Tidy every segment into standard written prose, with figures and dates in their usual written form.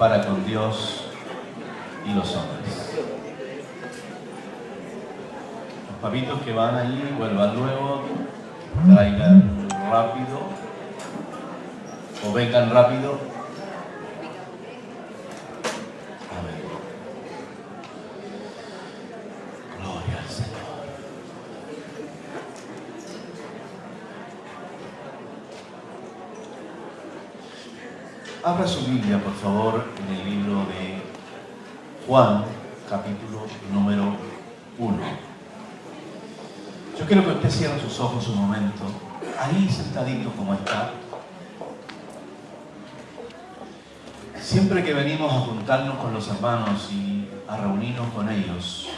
para con Dios y los hombres. Los papitos que van allí, vuelvan luego, traigan rápido o vengan rápido. Amén. Gloria al Señor. Abra su Biblia, por favor, en el libro de Juan, capítulo número 1. Yo quiero que usted cierre sus ojos un momento, ahí sentadito como está. Siempre que venimos a juntarnos con los hermanos y a reunirnos con ellos,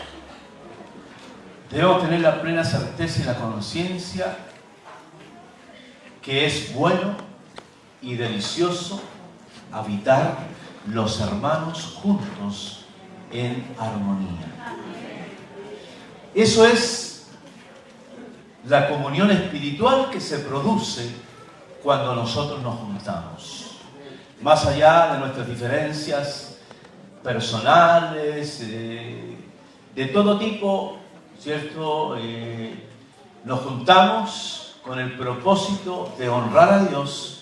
debemos tener la plena certeza y la conciencia que es bueno y delicioso habitar los hermanos juntos en armonía. Eso es la comunión espiritual que se produce cuando nosotros nos juntamos. Más allá de nuestras diferencias personales, de todo tipo, ¿cierto? Nos juntamos con el propósito de honrar a Dios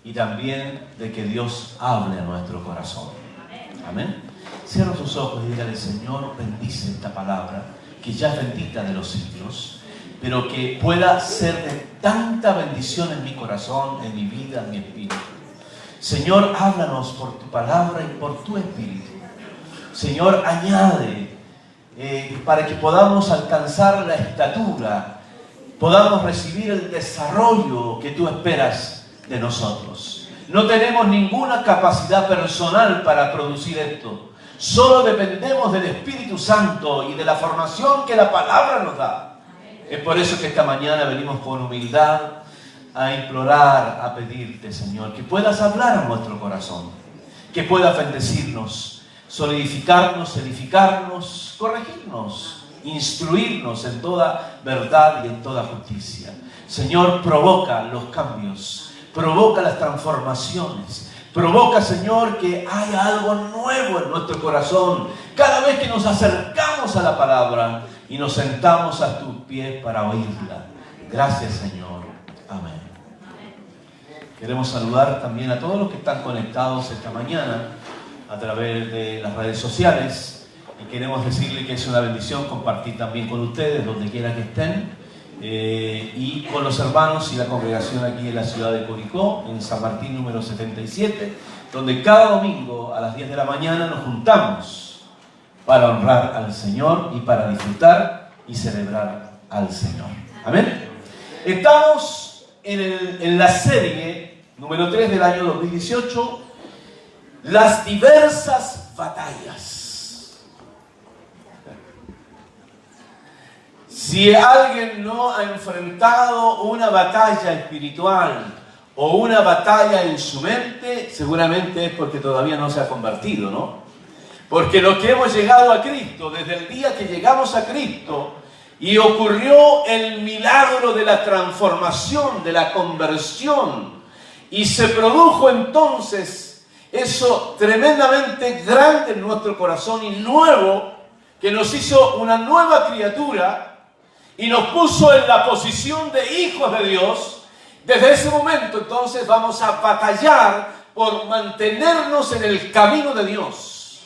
y también de que Dios hable a nuestro corazón. Amén. Cierra sus ojos y dígale: Señor, bendice esta palabra, que ya es bendita de los siglos, pero que pueda ser de tanta bendición en mi corazón, en mi vida, en mi espíritu. Señor, háblanos por tu palabra y por tu espíritu. Señor, añade para que podamos alcanzar la estatura, podamos recibir el desarrollo que tú esperas de nosotros. No tenemos ninguna capacidad personal para producir esto. Solo dependemos del Espíritu Santo y de la formación que la palabra nos da. Es por eso que esta mañana venimos con humildad a implorar, a pedirte, Señor, que puedas hablar a nuestro corazón, que puedas bendecirnos, solidificarnos, edificarnos, corregirnos, instruirnos en toda verdad y en toda justicia. Señor, provoca los cambios, provoca las transformaciones, provoca, Señor, que haya algo nuevo en nuestro corazón cada vez que nos acercamos a la palabra y nos sentamos a tus pies para oírla. Gracias, Señor. Amén. Queremos saludar también a todos los que están conectados esta mañana a través de las redes sociales, y queremos decirle que es una bendición compartir también con ustedes donde quiera que estén, y con los hermanos y la congregación aquí en la ciudad de Curicó, en San Martín número 77, donde cada domingo a las 10 de la mañana nos juntamos para honrar al Señor y para disfrutar y celebrar al Señor. Amén. Estamos en la serie número 3 del año 2018, las diversas batallas. Si alguien no ha enfrentado una batalla espiritual o una batalla en su mente, seguramente es porque todavía no se ha convertido, ¿no? Porque los que hemos llegado a Cristo, desde el día que llegamos a Cristo y ocurrió el milagro de la transformación, de la conversión, y se produjo entonces eso tremendamente grande en nuestro corazón y nuevo, que nos hizo una nueva criatura y nos puso en la posición de hijos de Dios. Desde ese momento entonces vamos a batallar por mantenernos en el camino de Dios,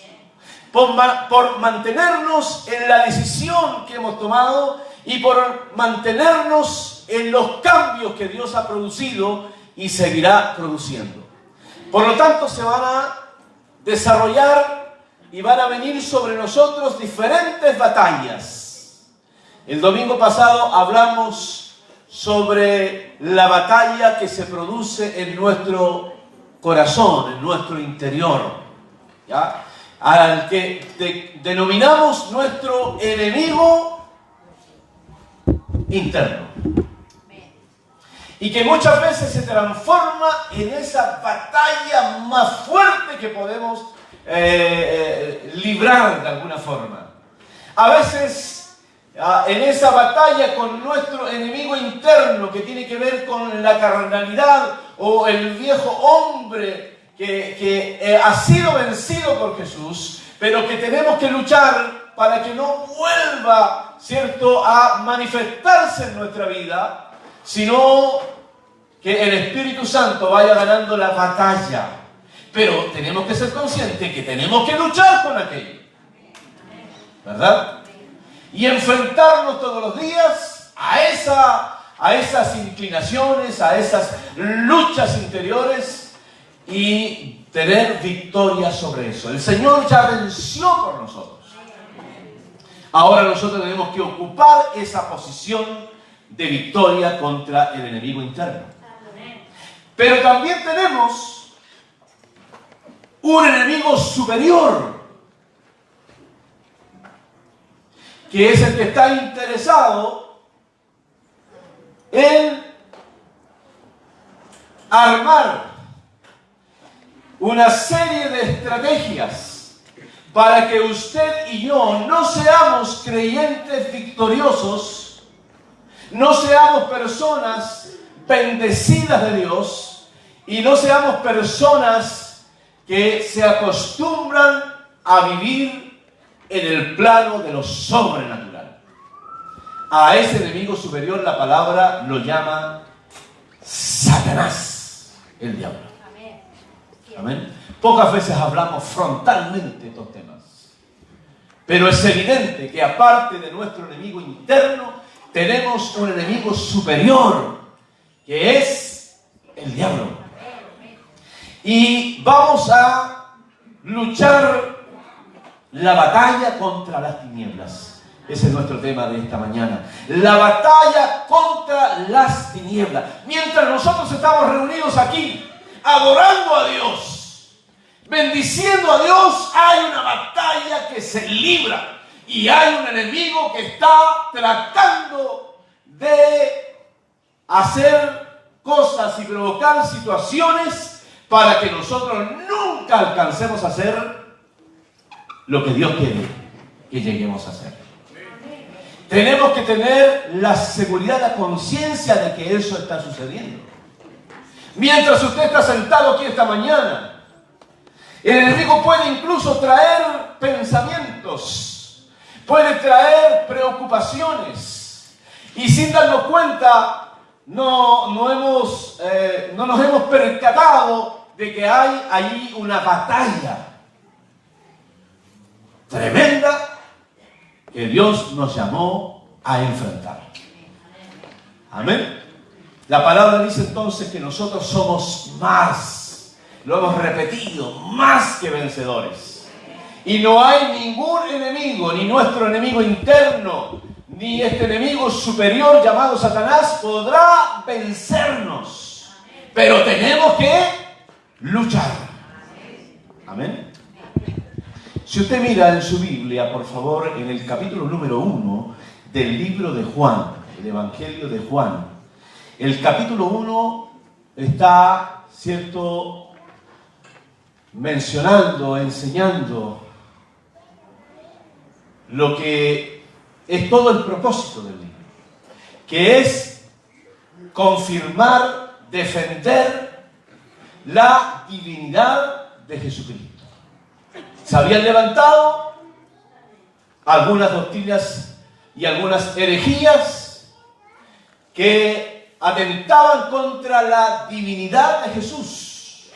por mantenernos en la decisión que hemos tomado y por mantenernos en los cambios que Dios ha producido y seguirá produciendo. Por lo tanto, se van a desarrollar y van a venir sobre nosotros diferentes batallas. El domingo pasado hablamos sobre la batalla que se produce en nuestro corazón, en nuestro interior, ¿ya? Al que denominamos nuestro enemigo interno. Y que muchas veces se transforma en esa batalla más fuerte que podemos librar de alguna forma. A veces en esa batalla con nuestro enemigo interno, que tiene que ver con la carnalidad o el viejo hombre que ha sido vencido por Jesús, pero que tenemos que luchar para que no vuelva, ¿cierto?, a manifestarse en nuestra vida, sino que el Espíritu Santo vaya ganando la batalla. Pero tenemos que ser conscientes que tenemos que luchar con aquello, ¿verdad? Y enfrentarnos todos los días a esas inclinaciones, a esas luchas interiores y tener victoria sobre eso. El Señor ya venció por nosotros. Ahora nosotros tenemos que ocupar esa posición de victoria contra el enemigo interno. Pero también tenemos un enemigo superior, que es el que está interesado en armar una serie de estrategias para que usted y yo no seamos creyentes victoriosos, no seamos personas bendecidas de Dios y no seamos personas que se acostumbran a vivir en el plano de lo sobrenatural. A ese enemigo superior la palabra lo llama Satanás, el diablo. Amén. Pocas veces hablamos frontalmente de estos temas, pero es evidente que aparte de nuestro enemigo interno, tenemos un enemigo superior, que es el diablo. Y vamos a luchar la batalla contra las tinieblas. Ese es nuestro tema de esta mañana. La batalla contra las tinieblas. Mientras nosotros estamos reunidos aquí, adorando a Dios, bendiciendo a Dios, hay una batalla que se libra. Y hay un enemigo que está tratando de hacer cosas y provocar situaciones para que nosotros nunca alcancemos a hacer lo que Dios quiere que lleguemos a hacer. Tenemos que tener la seguridad, la conciencia de que eso está sucediendo. Mientras usted está sentado aquí esta mañana, el enemigo puede incluso traer pensamientos, puede traer preocupaciones, y sin darnos cuenta no nos hemos percatado de que hay allí una batalla tremenda que Dios nos llamó a enfrentar. Amén. La palabra dice entonces que nosotros somos más, lo hemos repetido, más que vencedores. Y no hay ningún enemigo, ni nuestro enemigo interno, ni este enemigo superior llamado Satanás podrá vencernos. Pero tenemos que luchar. Amén. Si usted mira en su Biblia, por favor, en el capítulo número 1 del libro de Juan, el Evangelio de Juan, el capítulo 1 está, ¿cierto?, mencionando, enseñando lo que es todo el propósito del libro, que es confirmar, defender la divinidad de Jesucristo. Se habían levantado algunas doctrinas y algunas herejías que atentaban contra la divinidad de Jesús,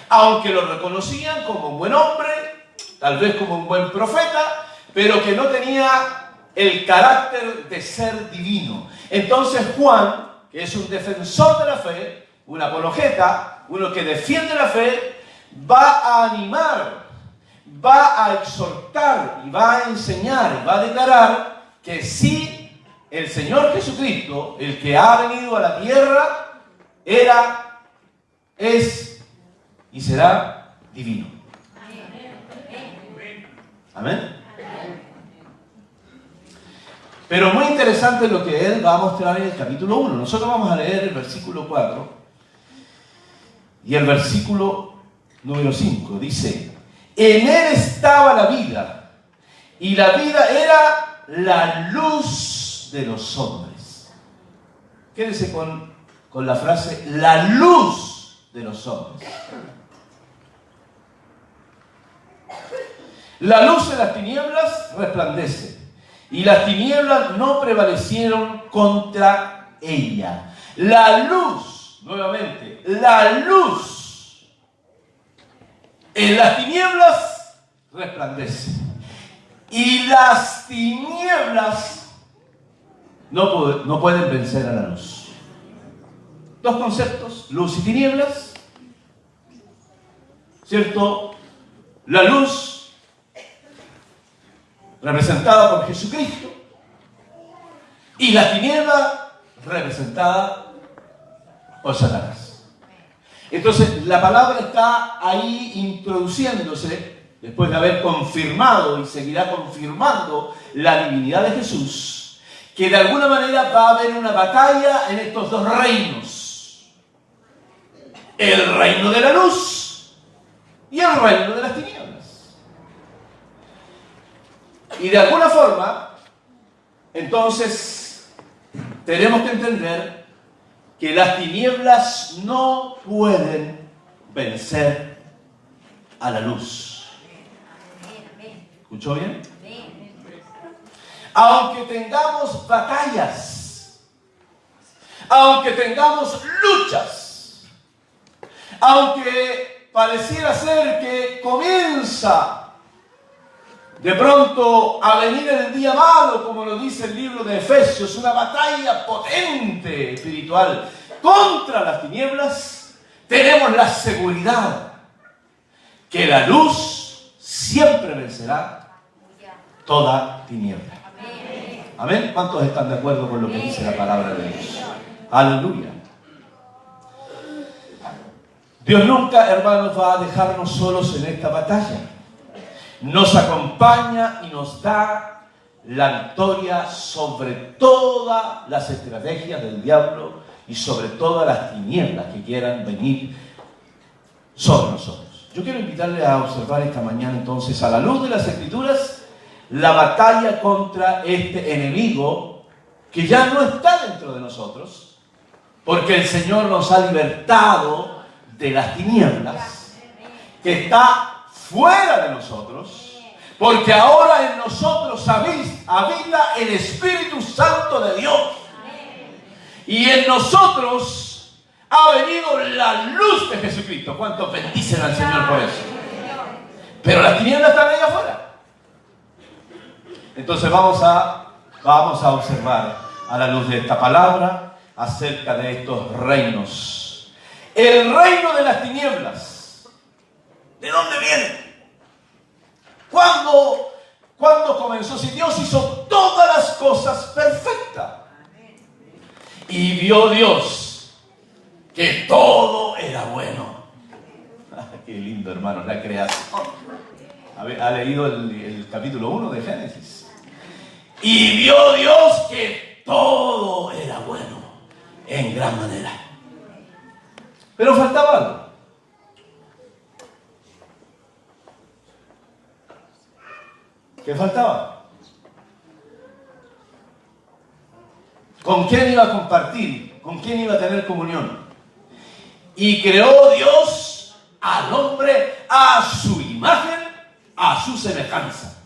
aunque lo reconocían como un buen hombre, tal vez como un buen profeta, pero que no tenía el carácter de ser divino. Entonces Juan, que es un defensor de la fe, un apologeta, uno que defiende la fe, va a animar, va a exhortar y va a enseñar y va a declarar que sí, el Señor Jesucristo, el que ha venido a la tierra, era, es y será divino. Amén. Pero muy interesante lo que él va a mostrar en el capítulo 1. Nosotros vamos a leer el versículo 4 y el versículo número 5. Dice: en él estaba la vida, y la vida era la luz de los hombres. Quédese con la frase, la luz de los hombres. La luz de las tinieblas resplandece, y las tinieblas no prevalecieron contra ella. La luz, nuevamente, la luz en las tinieblas resplandece. Y las tinieblas no pueden vencer a la luz. Dos conceptos, luz y tinieblas. ¿Cierto? La luz, representada por Jesucristo, y la tiniebla, representada por Satanás. Entonces, la palabra está ahí introduciéndose, después de haber confirmado y seguirá confirmando la divinidad de Jesús, que de alguna manera va a haber una batalla en estos dos reinos. El reino de la luz y el reino de las tinieblas. Y de alguna forma, entonces, tenemos que entender que las tinieblas no pueden vencer a la luz. ¿Escuchó bien? Aunque tengamos batallas, aunque tengamos luchas, aunque pareciera ser que comienza de pronto a venir el día malo, como lo dice el libro de Efesios, una batalla potente espiritual contra las tinieblas, tenemos la seguridad que la luz siempre vencerá toda tiniebla. Amén. ¿Cuántos están de acuerdo con lo que dice la palabra de Dios? Aleluya. Dios nunca, hermanos, va a dejarnos solos en esta batalla. Nos acompaña y nos da la victoria sobre todas las estrategias del diablo y sobre todas las tinieblas que quieran venir sobre nosotros. Yo quiero invitarle a observar esta mañana entonces, a la luz de las Escrituras, la batalla contra este enemigo que ya no está dentro de nosotros, porque el Señor nos ha libertado de las tinieblas, que está fuera de nosotros, porque ahora en nosotros habita el Espíritu Santo de Dios. Y en nosotros ha venido la luz de Jesucristo. ¿Cuántos bendicen al Señor por eso? Pero las tinieblas están ahí afuera. Entonces vamos a observar a la luz de esta palabra acerca de estos reinos. El reino de las tinieblas, ¿de dónde viene? ¿Cuándo comenzó? Si Dios hizo todas las cosas perfectas. Y vio Dios que todo era bueno. Qué lindo, hermano, la creación. ¿Ha leído el capítulo 1 de Génesis? Y vio Dios que todo era bueno en gran manera. Pero faltaba algo. ¿Qué faltaba? ¿Con quién iba a compartir? ¿Con quién iba a tener comunión? Y creó Dios al hombre a su imagen, a su semejanza.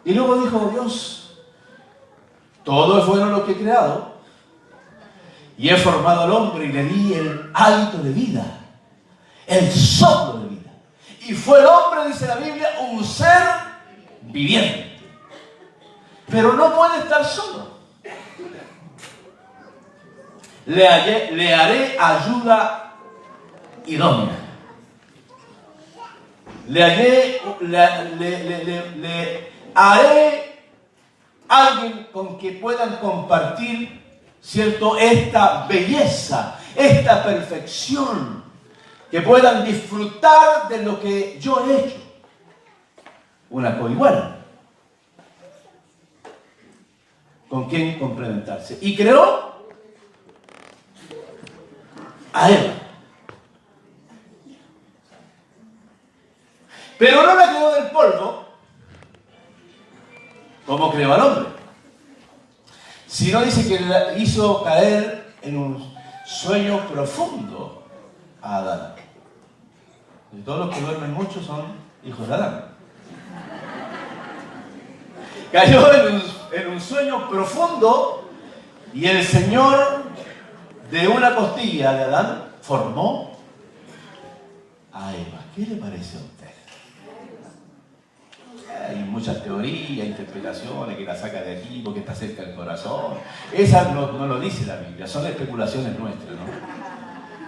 Y luego dijo Dios, todo es bueno lo que he creado, y he formado al hombre y le di el hálito de vida, el soplo de vida. Y fue el hombre, dice la Biblia, un ser viviente. Pero no puede estar solo. Le haré ayuda idónea. Le haré alguien con que puedan compartir, ¿cierto?, esta belleza, esta perfección, que puedan disfrutar de lo que yo he hecho. Una coiguala. ¿Con quién complementarse? Y creó a Eva. Pero no la creó del polvo, como creó al hombre, sino dice que la hizo caer en un sueño profundo a Adán. Y todos los que duermen mucho son hijos de Adán. Cayó en un sueño profundo y el Señor de una costilla de Adán formó a Eva. ¿Qué le parece a usted? Hay muchas teorías, interpretaciones, que la saca de aquí porque está cerca del corazón. Esa no lo dice la Biblia, son especulaciones nuestras, ¿no?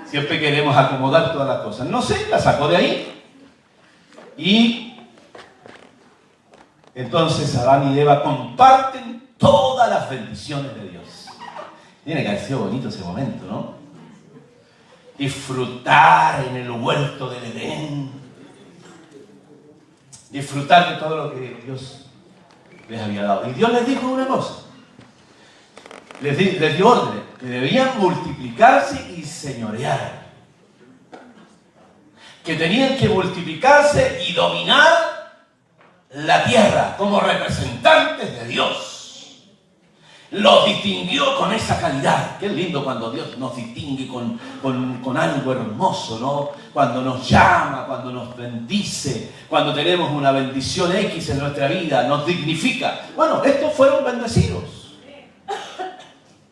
Siempre queremos acomodar todas las cosas. No sé, la sacó de ahí. Y entonces Adán y Eva comparten todas las bendiciones de Dios. Tiene que haber sido bonito ese momento, ¿no? Disfrutar en el huerto del Edén. Disfrutar de todo lo que Dios les había dado. Y Dios les dijo una cosa. Les dio orden, que debían multiplicarse y señorear. Que tenían que multiplicarse y dominar la tierra como representantes de Dios. Los distinguió con esa calidad. Qué lindo cuando Dios nos distingue con algo hermoso, ¿no? Cuando nos llama, cuando nos bendice, cuando tenemos una bendición X en nuestra vida, nos dignifica. Bueno, estos fueron bendecidos.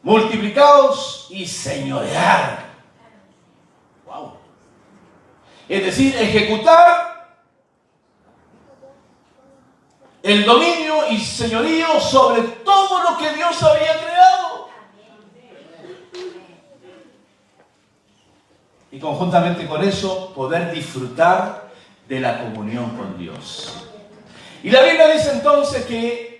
Multiplicados y señorear. Wow. Es decir, ejecutar el dominio y señorío sobre todo lo que Dios había creado. Y conjuntamente con eso, poder disfrutar de la comunión con Dios. Y la Biblia dice entonces que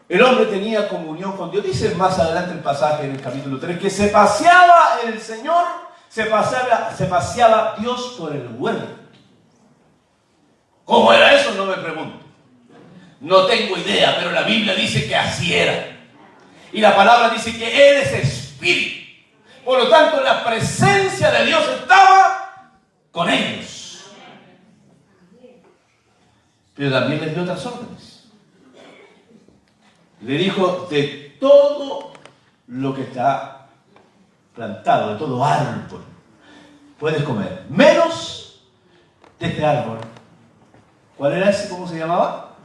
el hombre tenía comunión con Dios. Dice más adelante el pasaje en el capítulo 3, que se paseaba el Señor, se paseaba Dios por el huerto. ¿Cómo era eso? No me pregunto. No tengo idea, pero la Biblia dice que así era. Y la palabra dice que Él es espíritu. Por lo tanto, la presencia de Dios estaba con ellos. Pero también les dio otras órdenes. Le dijo, de todo lo que está plantado, de todo árbol, puedes comer, menos de este árbol. ¿Cuál era ese? ¿Cómo se llamaba?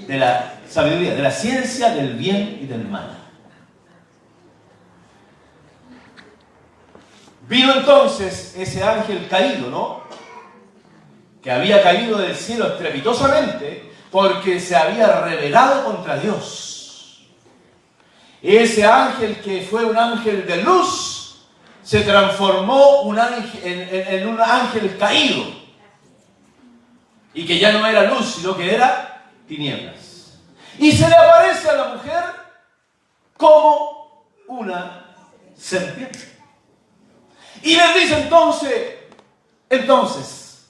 De la sabiduría, de la ciencia del bien y del mal. Vino entonces ese ángel caído, ¿no? Que había caído del cielo estrepitosamente porque se había rebelado contra Dios. Ese ángel que fue un ángel de luz se transformó en un ángel caído. Y que ya no era luz, sino que era tinieblas. Y se le aparece a la mujer como una serpiente. Y les dice entonces,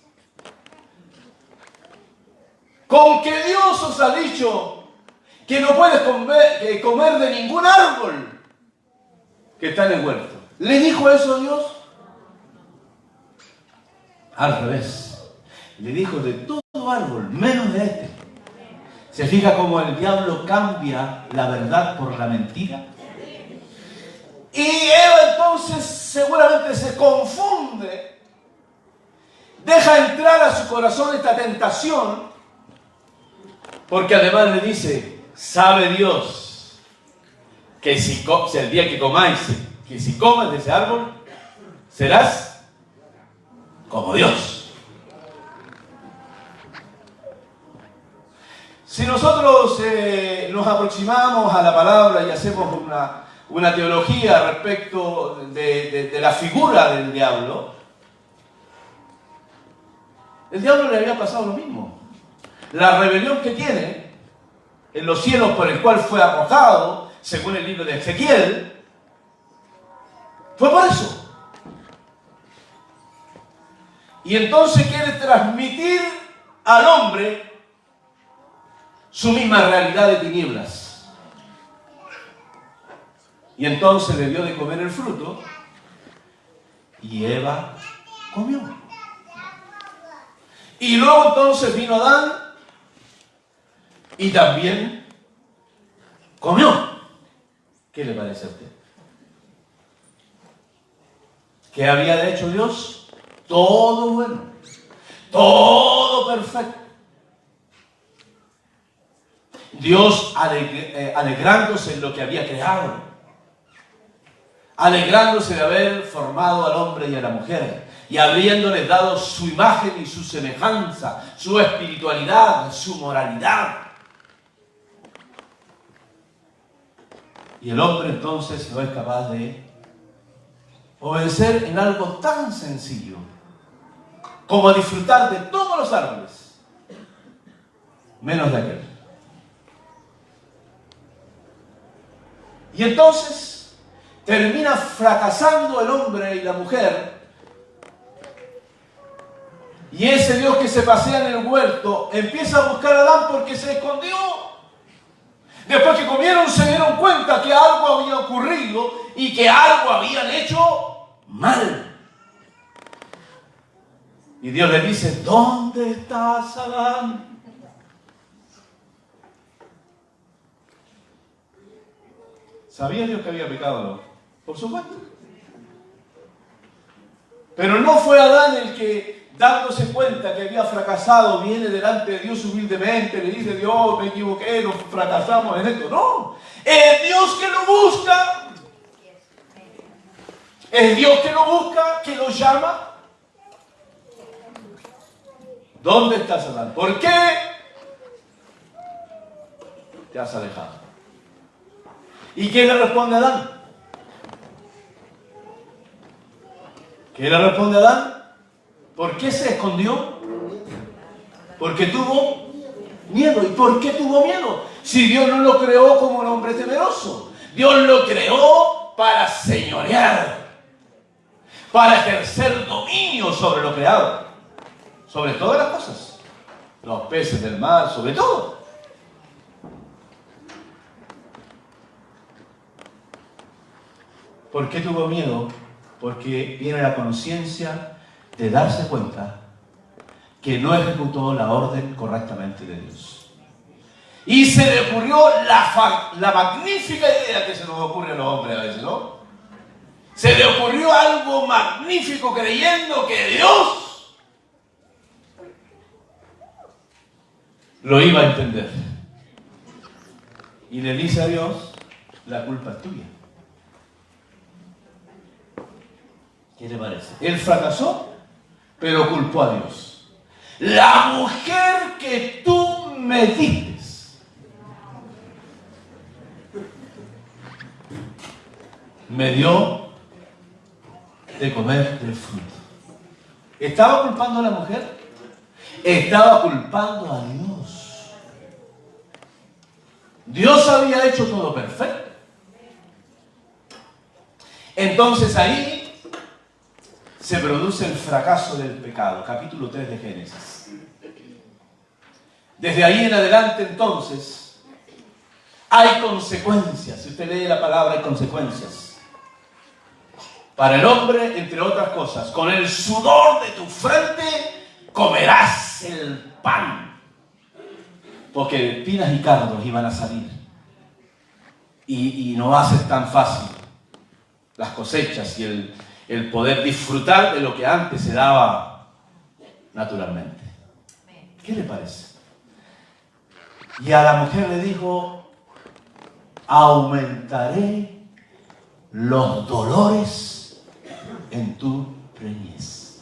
con que Dios os ha dicho que no puedes comer de ningún árbol que está en el huerto. ¿Le dijo eso a Dios? Al revés. Le dijo de todo árbol, menos de este. ¿Se fija cómo el diablo cambia la verdad por la mentira? Y Eva entonces seguramente se confunde, deja entrar a su corazón esta tentación, porque además le dice, sabe Dios que si el día que comáis, que si comes de ese árbol, serás como Dios. Si nosotros nos aproximamos a la palabra y hacemos una teología respecto de la figura del diablo, el diablo le había pasado lo mismo. La rebelión que tiene en los cielos por el cual fue arrojado, según el libro de Ezequiel, fue por eso. Y entonces quiere transmitir al hombre su misma realidad de tinieblas. Y entonces le dio de comer el fruto y Eva comió. Y luego entonces vino Adán y también comió. ¿Qué le parece a usted? ¿Qué había hecho Dios? todo bueno, todo perfecto. Dios alegrándose en lo que había creado, alegrándose de haber formado al hombre y a la mujer, y habiéndoles dado su imagen y su semejanza, su espiritualidad, su moralidad. Y el hombre entonces no es capaz de obedecer en algo tan sencillo como disfrutar de todos los árboles, menos de aquel. Y entonces termina fracasando el hombre y la mujer. Y ese Dios que se pasea en el huerto empieza a buscar a Adán porque se escondió. Después que comieron se dieron cuenta que algo había ocurrido y que algo habían hecho mal. Y Dios le dice, ¿dónde estás, Adán? ¿Sabía Dios que había pecado? Por supuesto. Pero no fue Adán el que, dándose cuenta que había fracasado, viene delante de Dios humildemente, le dice, Dios, me equivoqué, nos fracasamos en esto. No, es Dios que lo busca. Es Dios que lo busca, que lo llama. ¿Dónde estás, Adán? ¿Por qué te has alejado? ¿Y quién le responde a Adán? ¿Qué le responde a Adán? ¿Por qué se escondió? Porque tuvo miedo. ¿Y por qué tuvo miedo? Si Dios no lo creó como un hombre temeroso. Dios lo creó para señorear, para ejercer dominio sobre lo creado, sobre todas las cosas, los peces del mar, sobre todo. ¿Por qué tuvo miedo? Porque viene la conciencia de darse cuenta que no ejecutó la orden correctamente de Dios. Y se le ocurrió la magnífica idea que se nos ocurre a los hombres a veces, ¿no? Se le ocurrió algo magnífico creyendo que Dios lo iba a entender. Y le dice a Dios, la culpa es tuya. ¿Qué le parece? Él fracasó, pero culpó a Dios. La mujer que tú me diste me dio de comer del fruto. ¿Estaba culpando a la mujer? Estaba culpando a Dios. Dios había hecho todo perfecto. Entonces ahí se produce el fracaso del pecado, capítulo 3 de Génesis. Desde ahí en adelante, entonces, hay consecuencias. Si usted lee la palabra, hay consecuencias. Para el hombre, entre otras cosas, con el sudor de tu frente comerás el pan. Porque espinas y cardos iban a salir. Y no va a ser tan fácil las cosechas y el poder disfrutar de lo que antes se daba naturalmente. ¿Qué le parece? Y a la mujer le dijo, aumentaré los dolores en tu preñez.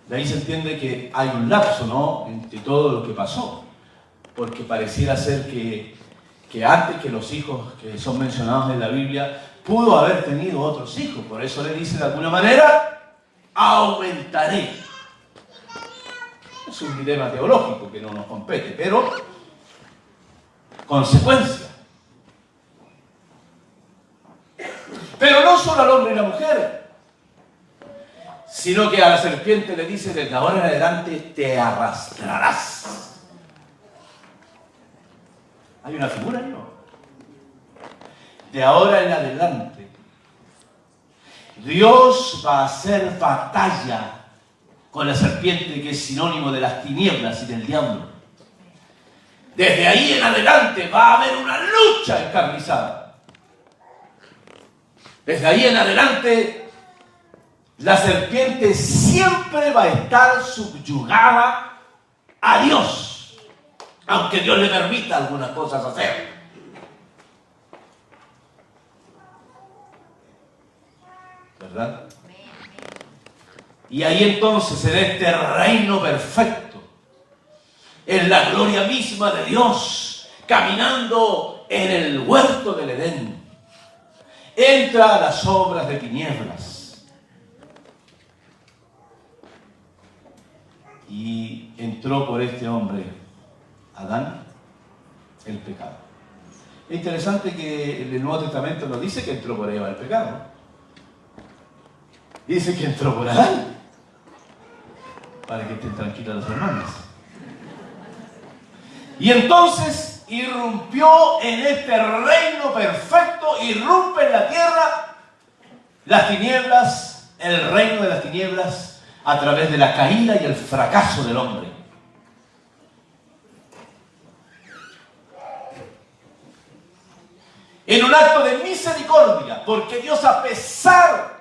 De ahí se entiende que hay un lapso, ¿no?, entre todo lo que pasó. Porque pareciera ser que antes que los hijos que son mencionados en la Biblia, pudo haber tenido otros hijos. Por eso le dice de alguna manera, aumentaré. Es un dilema teológico que no nos compete, pero consecuencia. Pero no solo al hombre y la mujer, sino que a la serpiente le dice, desde ahora en adelante te arrastrarás. ¿Hay una figura ahí, no? De ahora en adelante, Dios va a hacer batalla con la serpiente, que es sinónimo de las tinieblas y del diablo. Desde ahí en adelante va a haber una lucha encarnizada. Desde ahí en adelante La serpiente siempre va a estar subyugada a Dios, aunque Dios le permita algunas cosas hacer. ¿Verdad? Y ahí entonces, en este reino perfecto, en la gloria misma de Dios, caminando en el huerto del Edén, entra a las obras de tinieblas. Y entró por este hombre, Adán, el pecado. Es interesante que el Nuevo Testamento nos dice que entró por Eva el pecado, ¿no? Dice que entró por Adán, para que estén tranquilos los hermanos. Y entonces irrumpió en este reino perfecto, irrumpe en la tierra las tinieblas, el reino de las tinieblas, a través de la caída y el fracaso del hombre. En un acto de misericordia, porque Dios, a pesar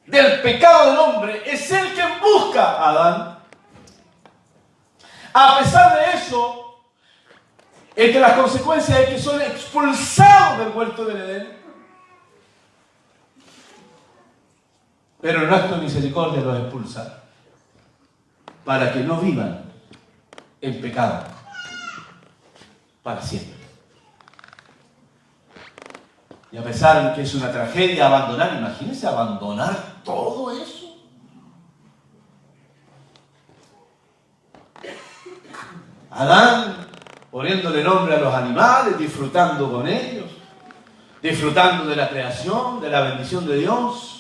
del pecado del hombre, es Él quien busca a Adán. A pesar de eso, entre las consecuencias es que son expulsados del huerto del Edén. Pero en un acto de misericordia los expulsa para que no vivan en pecado para siempre. Y a pesar de que es una tragedia abandonar, imagínense abandonar todo eso. Adán poniéndole nombre a los animales, disfrutando con ellos, disfrutando de la creación, de la bendición de Dios,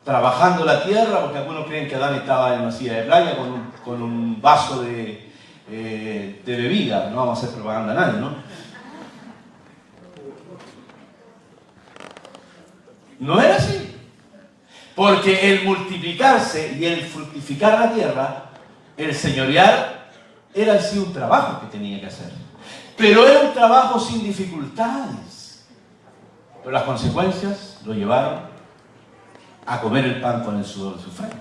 trabajando la tierra, porque algunos creen que Adán estaba en una silla de playa con un vaso de bebida. No vamos a hacer propaganda a nadie, ¿no? No era así, porque el multiplicarse y el fructificar la tierra, el señorear, era así un trabajo que tenía que hacer. Pero era un trabajo sin dificultades. Pero las consecuencias lo llevaron a comer el pan con el sudor de su frente.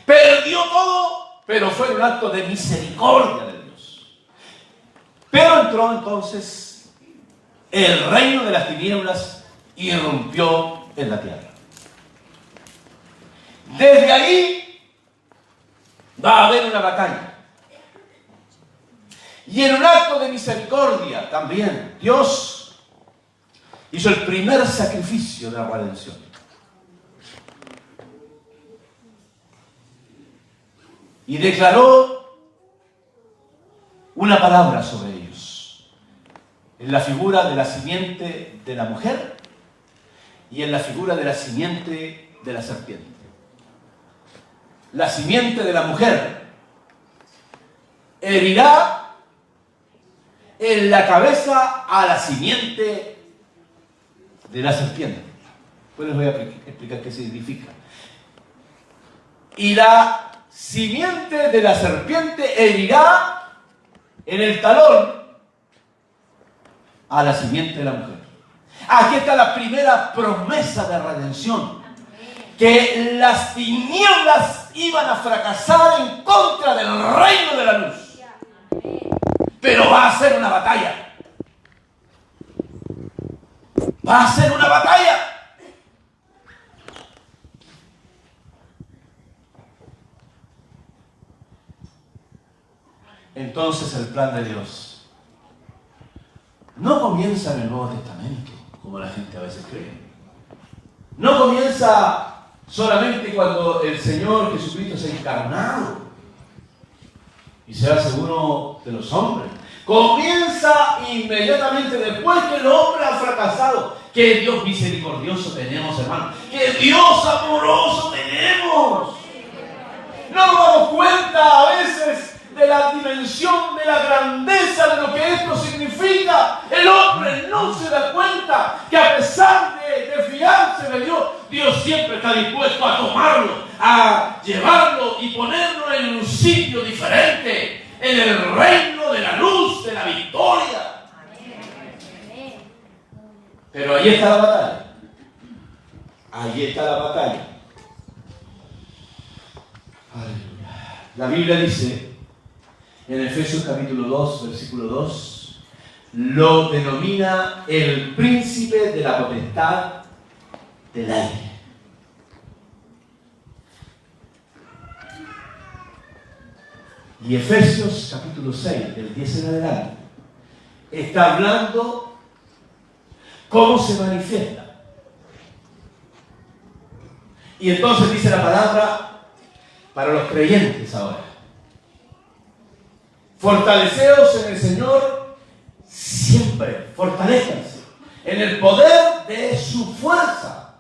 Perdió todo, pero fue un acto de misericordia de Dios. Pero entró entonces el reino de las tinieblas, irrumpió en la tierra. Desde ahí va a haber una batalla. Y en un acto de misericordia también, Dios hizo el primer sacrificio de la redención. Y declaró una palabra sobre ellos, en la figura de la simiente de la mujer y en la figura de la simiente de la serpiente. La simiente de la mujer herirá en la cabeza a la simiente de la serpiente. Pues les voy a explicar qué significa. Y la simiente de la serpiente herirá en el talón a la simiente de la mujer. Aquí está la primera promesa de redención, que las tinieblas iban a fracasar en contra del reino de la luz. Pero va a ser una batalla. Va a ser una batalla. Entonces el plan de Dios no comienza en el Nuevo Testamento, como la gente a veces cree. No comienza solamente cuando el Señor Jesucristo se ha encarnado y se hace uno de los hombres. Comienza inmediatamente después que el hombre ha fracasado. ¡Qué Dios misericordioso tenemos, hermano! ¡Qué Dios amoroso tenemos! No nos damos cuenta a veces de la dimensión, de la grandeza de lo que esto significa. El hombre no se da cuenta que a pesar de fiarse de Dios, Dios siempre está dispuesto a tomarlo, a llevarlo y ponerlo en un sitio diferente, en el reino de la luz, de la victoria. Pero ahí está la batalla. Ahí está la batalla. Aleluya. La Biblia dice en Efesios capítulo 2, versículo 2, lo denomina el príncipe de la potestad del aire. Y Efesios capítulo 6, del 10 en adelante, está hablando cómo se manifiesta. Y entonces dice la palabra para los creyentes ahora: fortaleceos en el Señor siempre, fortalézcanse en el poder de su fuerza,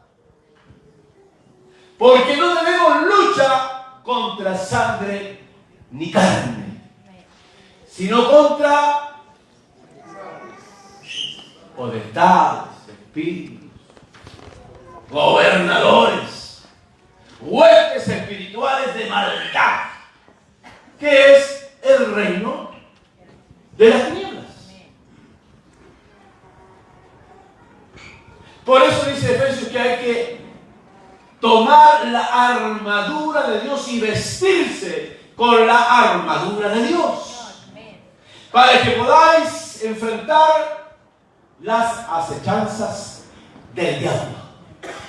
porque no tenemos lucha contra sangre ni carne, sino contra potestades, espíritus, gobernadores, huestes espirituales de maldad, que es el reino de las tinieblas. Por eso dice Efesios que hay que tomar la armadura de Dios y vestirse con la armadura de Dios, para que podáis enfrentar las acechanzas del diablo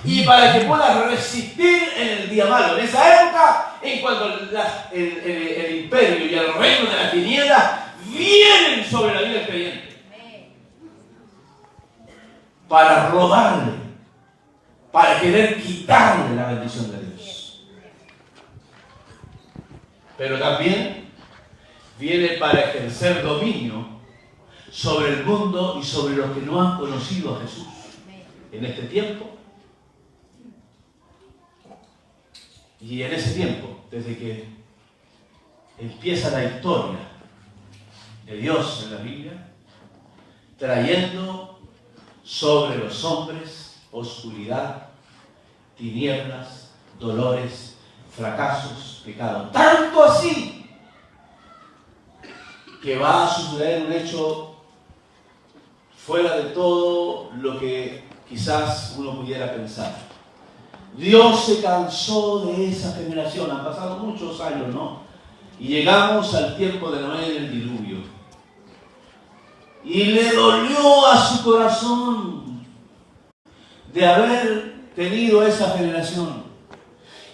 y para que puedas resistir en el día malo. En esa época, en cuando el imperio y el reino de la tiniebla vienen sobre la vida del creyente para robarle, para querer quitarle la bendición de Dios. Pero también viene para ejercer dominio sobre el mundo y sobre los que no han conocido a Jesús en este tiempo. Y en ese tiempo, desde que empieza la historia de Dios en la Biblia, trayendo sobre los hombres oscuridad, tinieblas, dolores, fracasos, pecados. Tanto así que va a suceder un hecho fuera de todo lo que quizás uno pudiera pensar. Dios se cansó de esa generación. Han pasado muchos años, ¿no? Y llegamos al tiempo de Noé del diluvio. Y le dolió a su corazón de haber tenido esa generación.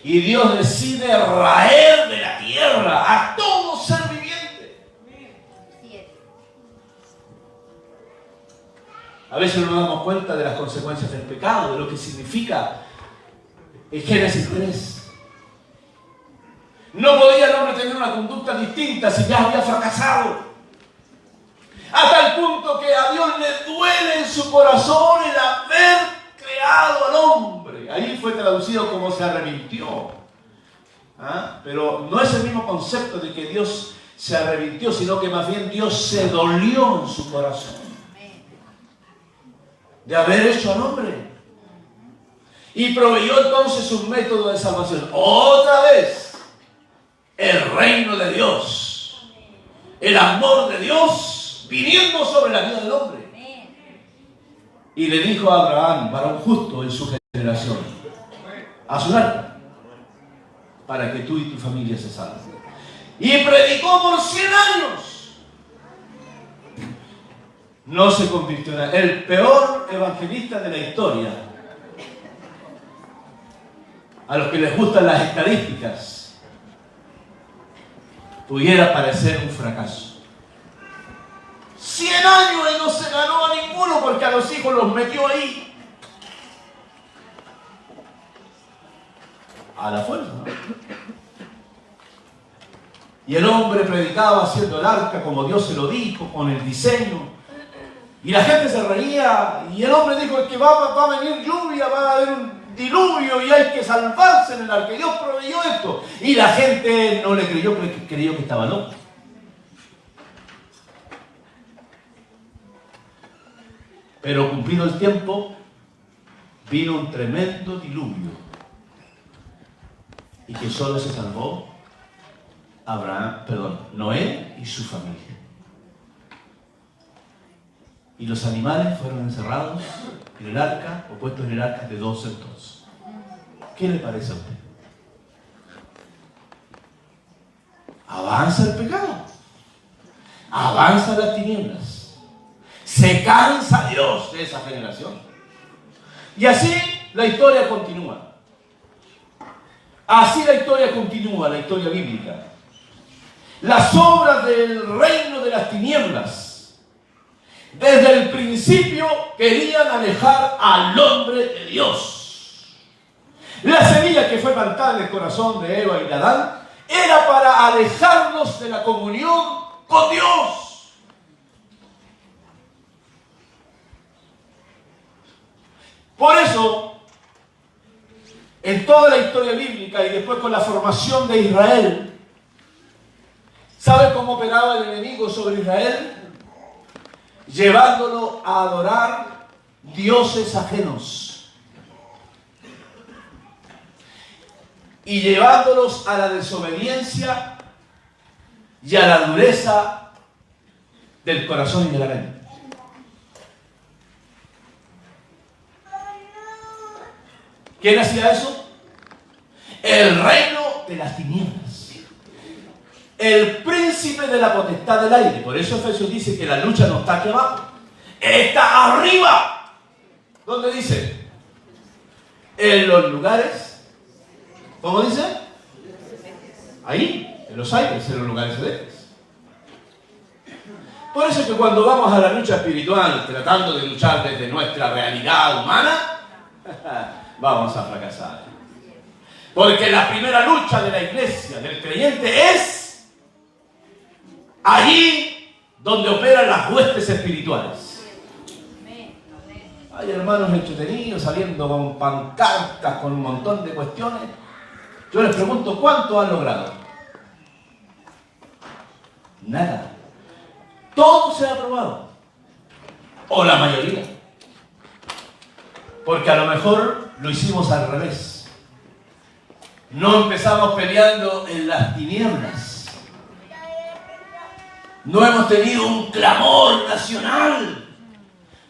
Y Dios decide raer de la tierra a todo ser viviente. A veces no nos damos cuenta de las consecuencias del pecado, de lo que significa el Génesis 3. No podía el hombre tener una conducta distinta si ya había fracasado. A tal punto que a Dios le duele en su corazón el haber creado al hombre. Ahí fue traducido como se arrepintió. Pero no es el mismo concepto de que Dios se arrepintió, sino que más bien Dios se dolió en su corazón de haber hecho al hombre. Y proveyó entonces un método de salvación. Otra vez, el reino de Dios, el amor de Dios viniendo sobre la vida del hombre. Y le dijo a Abraham, varón justo en su generación, haz un arca para que tú y tu familia se salven. Y predicó por 100 años. No se convirtió en el peor evangelista de la historia. A los que les gustan las estadísticas, pudiera parecer un fracaso. 100 años y no se ganó a ninguno porque a los hijos los metió ahí. A la fuerza, ¿no? Y el hombre predicaba haciendo el arca como Dios se lo dijo, con el diseño. Y la gente se reía. Y el hombre dijo que va a venir lluvia, va a haber un diluvio y hay que salvarse en el arca. Y Dios proveyó esto. Y la gente no le creyó, creyó que estaba loco. Pero cumplido el tiempo, vino un tremendo diluvio. Y que solo se salvó Noé y su familia. Y los animales fueron encerrados en el arca o puestos en el arca de 2 en 2. ¿Qué le parece a usted? Avanza el pecado. Avanza las tinieblas. Se cansa Dios de esa generación. Y así la historia continúa. Así la historia continúa, la historia bíblica. Las obras del reino de las tinieblas, desde el principio querían alejar al hombre de Dios. La semilla que fue plantada en el corazón de Eva y de Adán era para alejarnos de la comunión con Dios. Por eso, en toda la historia bíblica y después con la formación de Israel, ¿sabe cómo operaba el enemigo sobre Israel? Llevándolo a adorar dioses ajenos y llevándolos a la desobediencia y a la dureza del corazón y de la mente. ¿Quién hacía eso? El reino de las tinieblas. El príncipe de la potestad del aire. Por eso Efesios dice que la lucha no está aquí abajo. Está arriba. ¿Dónde dice? En los lugares. ¿Cómo dice? Ahí, en los aires, en los lugares celestes. Por eso que cuando vamos a la lucha espiritual, tratando de luchar desde nuestra realidad humana, vamos a fracasar. Porque la primera lucha de la iglesia, del creyente, es allí donde operan las huestes espirituales. Hay hermanos entretenidos saliendo con pancartas, con un montón de cuestiones. Yo les pregunto, ¿cuánto han logrado? Nada. Todo se ha aprobado. O la mayoría. Porque a lo mejor lo hicimos al revés. No empezamos peleando en las tinieblas. No hemos tenido un clamor nacional.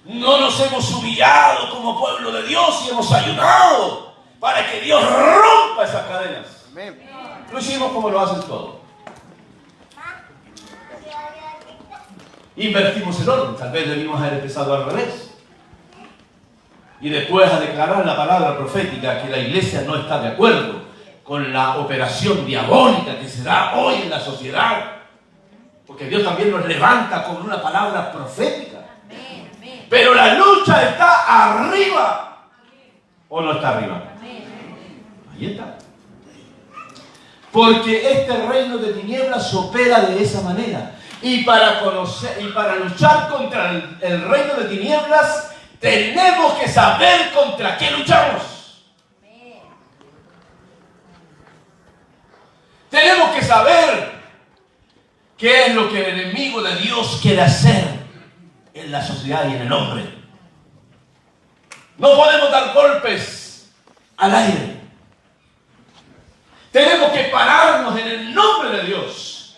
No nos hemos humillado como pueblo de Dios y hemos ayudado para que Dios rompa esas cadenas. Lo hicimos como lo hacen todos. Invertimos el orden. Tal vez debimos haber empezado al revés. Y después a declarar la palabra profética que la iglesia no está de acuerdo con la operación diabólica que se da hoy en la sociedad. Porque Dios también nos levanta con una palabra profética. Pero la lucha está arriba. ¿O no está arriba? Ahí está. Porque este reino de tinieblas opera de esa manera. Y para conocer y para luchar contra el reino de tinieblas, tenemos que saber contra qué luchamos. Tenemos que saber qué es lo que el enemigo de Dios quiere hacer en la sociedad y en el hombre. No podemos dar golpes al aire. Tenemos que pararnos en el nombre de Dios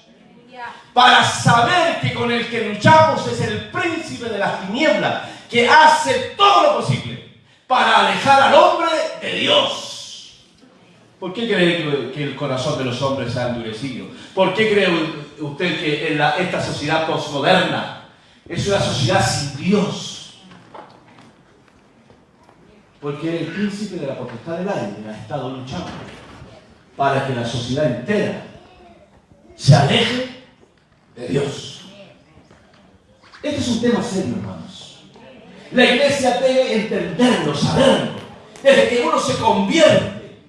para saber que con el que luchamos es el príncipe de las tinieblas, que hace todo lo posible para alejar al hombre de Dios. ¿Por qué cree que el corazón de los hombres se ha endurecido? ¿Por qué cree usted que en esta sociedad posmoderna es una sociedad sin Dios? Porque el príncipe de la potestad del aire ha estado luchando para que la sociedad entera se aleje de Dios. Este es un tema serio, hermanos. La iglesia debe entenderlo, saberlo. Desde que uno se convierte,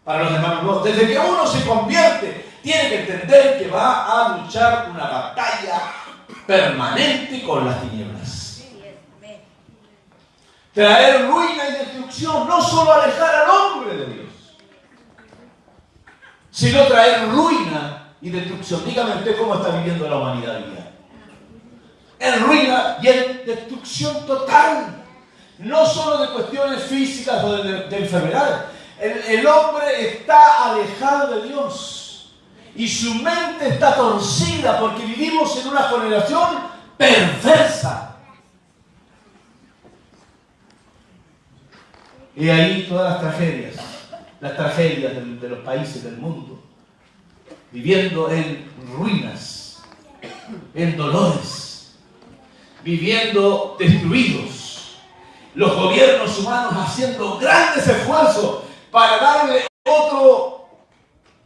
para los hermanos nuevos, desde que uno se convierte, tiene que entender que va a luchar una batalla permanente con las tinieblas. Traer ruina y destrucción, no solo alejar al hombre de Dios, sino traer ruina y destrucción. Dígame usted cómo está viviendo la humanidad hoy día. En ruina y en destrucción total. No solo de cuestiones físicas o de enfermedades. El hombre está alejado de Dios. Y su mente está torcida porque vivimos en una generación perversa. Y ahí todas las tragedias las tragedias de los países del mundo, viviendo en ruinas, en dolores, viviendo destruidos, los gobiernos humanos haciendo grandes esfuerzos para darle otro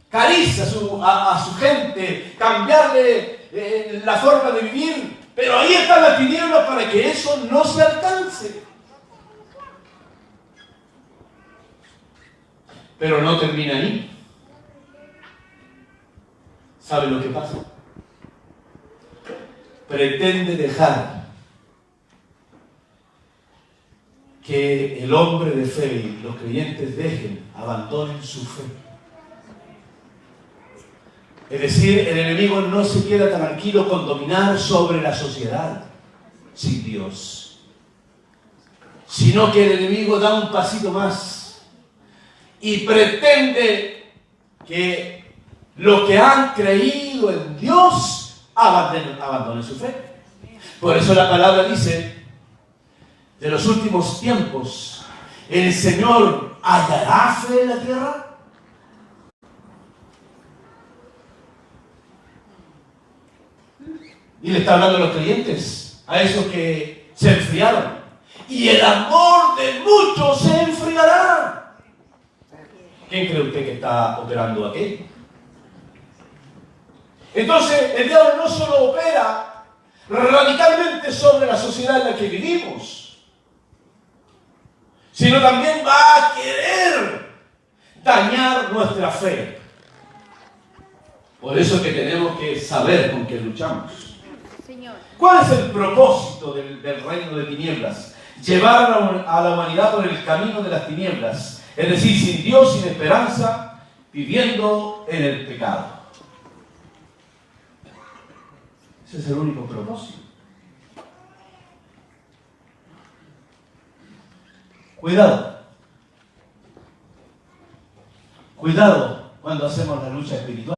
cariz a su gente, cambiarle la forma de vivir, pero ahí está la tiniebla para que eso no se alcance. Pero no termina ahí. ¿Sabe lo que pasa? Pretende dejar que el hombre de fe y los creyentes abandonen su fe. Es decir, el enemigo no se queda tranquilo con dominar sobre la sociedad sin Dios, sino que el enemigo da un pasito más y pretende que los que han creído en Dios abandonen su fe. Por eso la palabra dice, de los últimos tiempos, ¿el Señor hallará fe en la tierra? Y le está hablando a los creyentes, a esos que se enfriaron. Y el amor de muchos se enfriará. ¿Quién cree usted que está operando aquí? Entonces, el diablo no solo opera radicalmente sobre la sociedad en la que vivimos, sino también va a querer dañar nuestra fe. Por eso es que tenemos que saber con qué luchamos. ¿Cuál es el propósito del reino de tinieblas? Llevar a la humanidad por el camino de las tinieblas, es decir, sin Dios, sin esperanza, viviendo en el pecado. Ese es el único propósito. Cuidado. Cuidado cuando hacemos la lucha espiritual.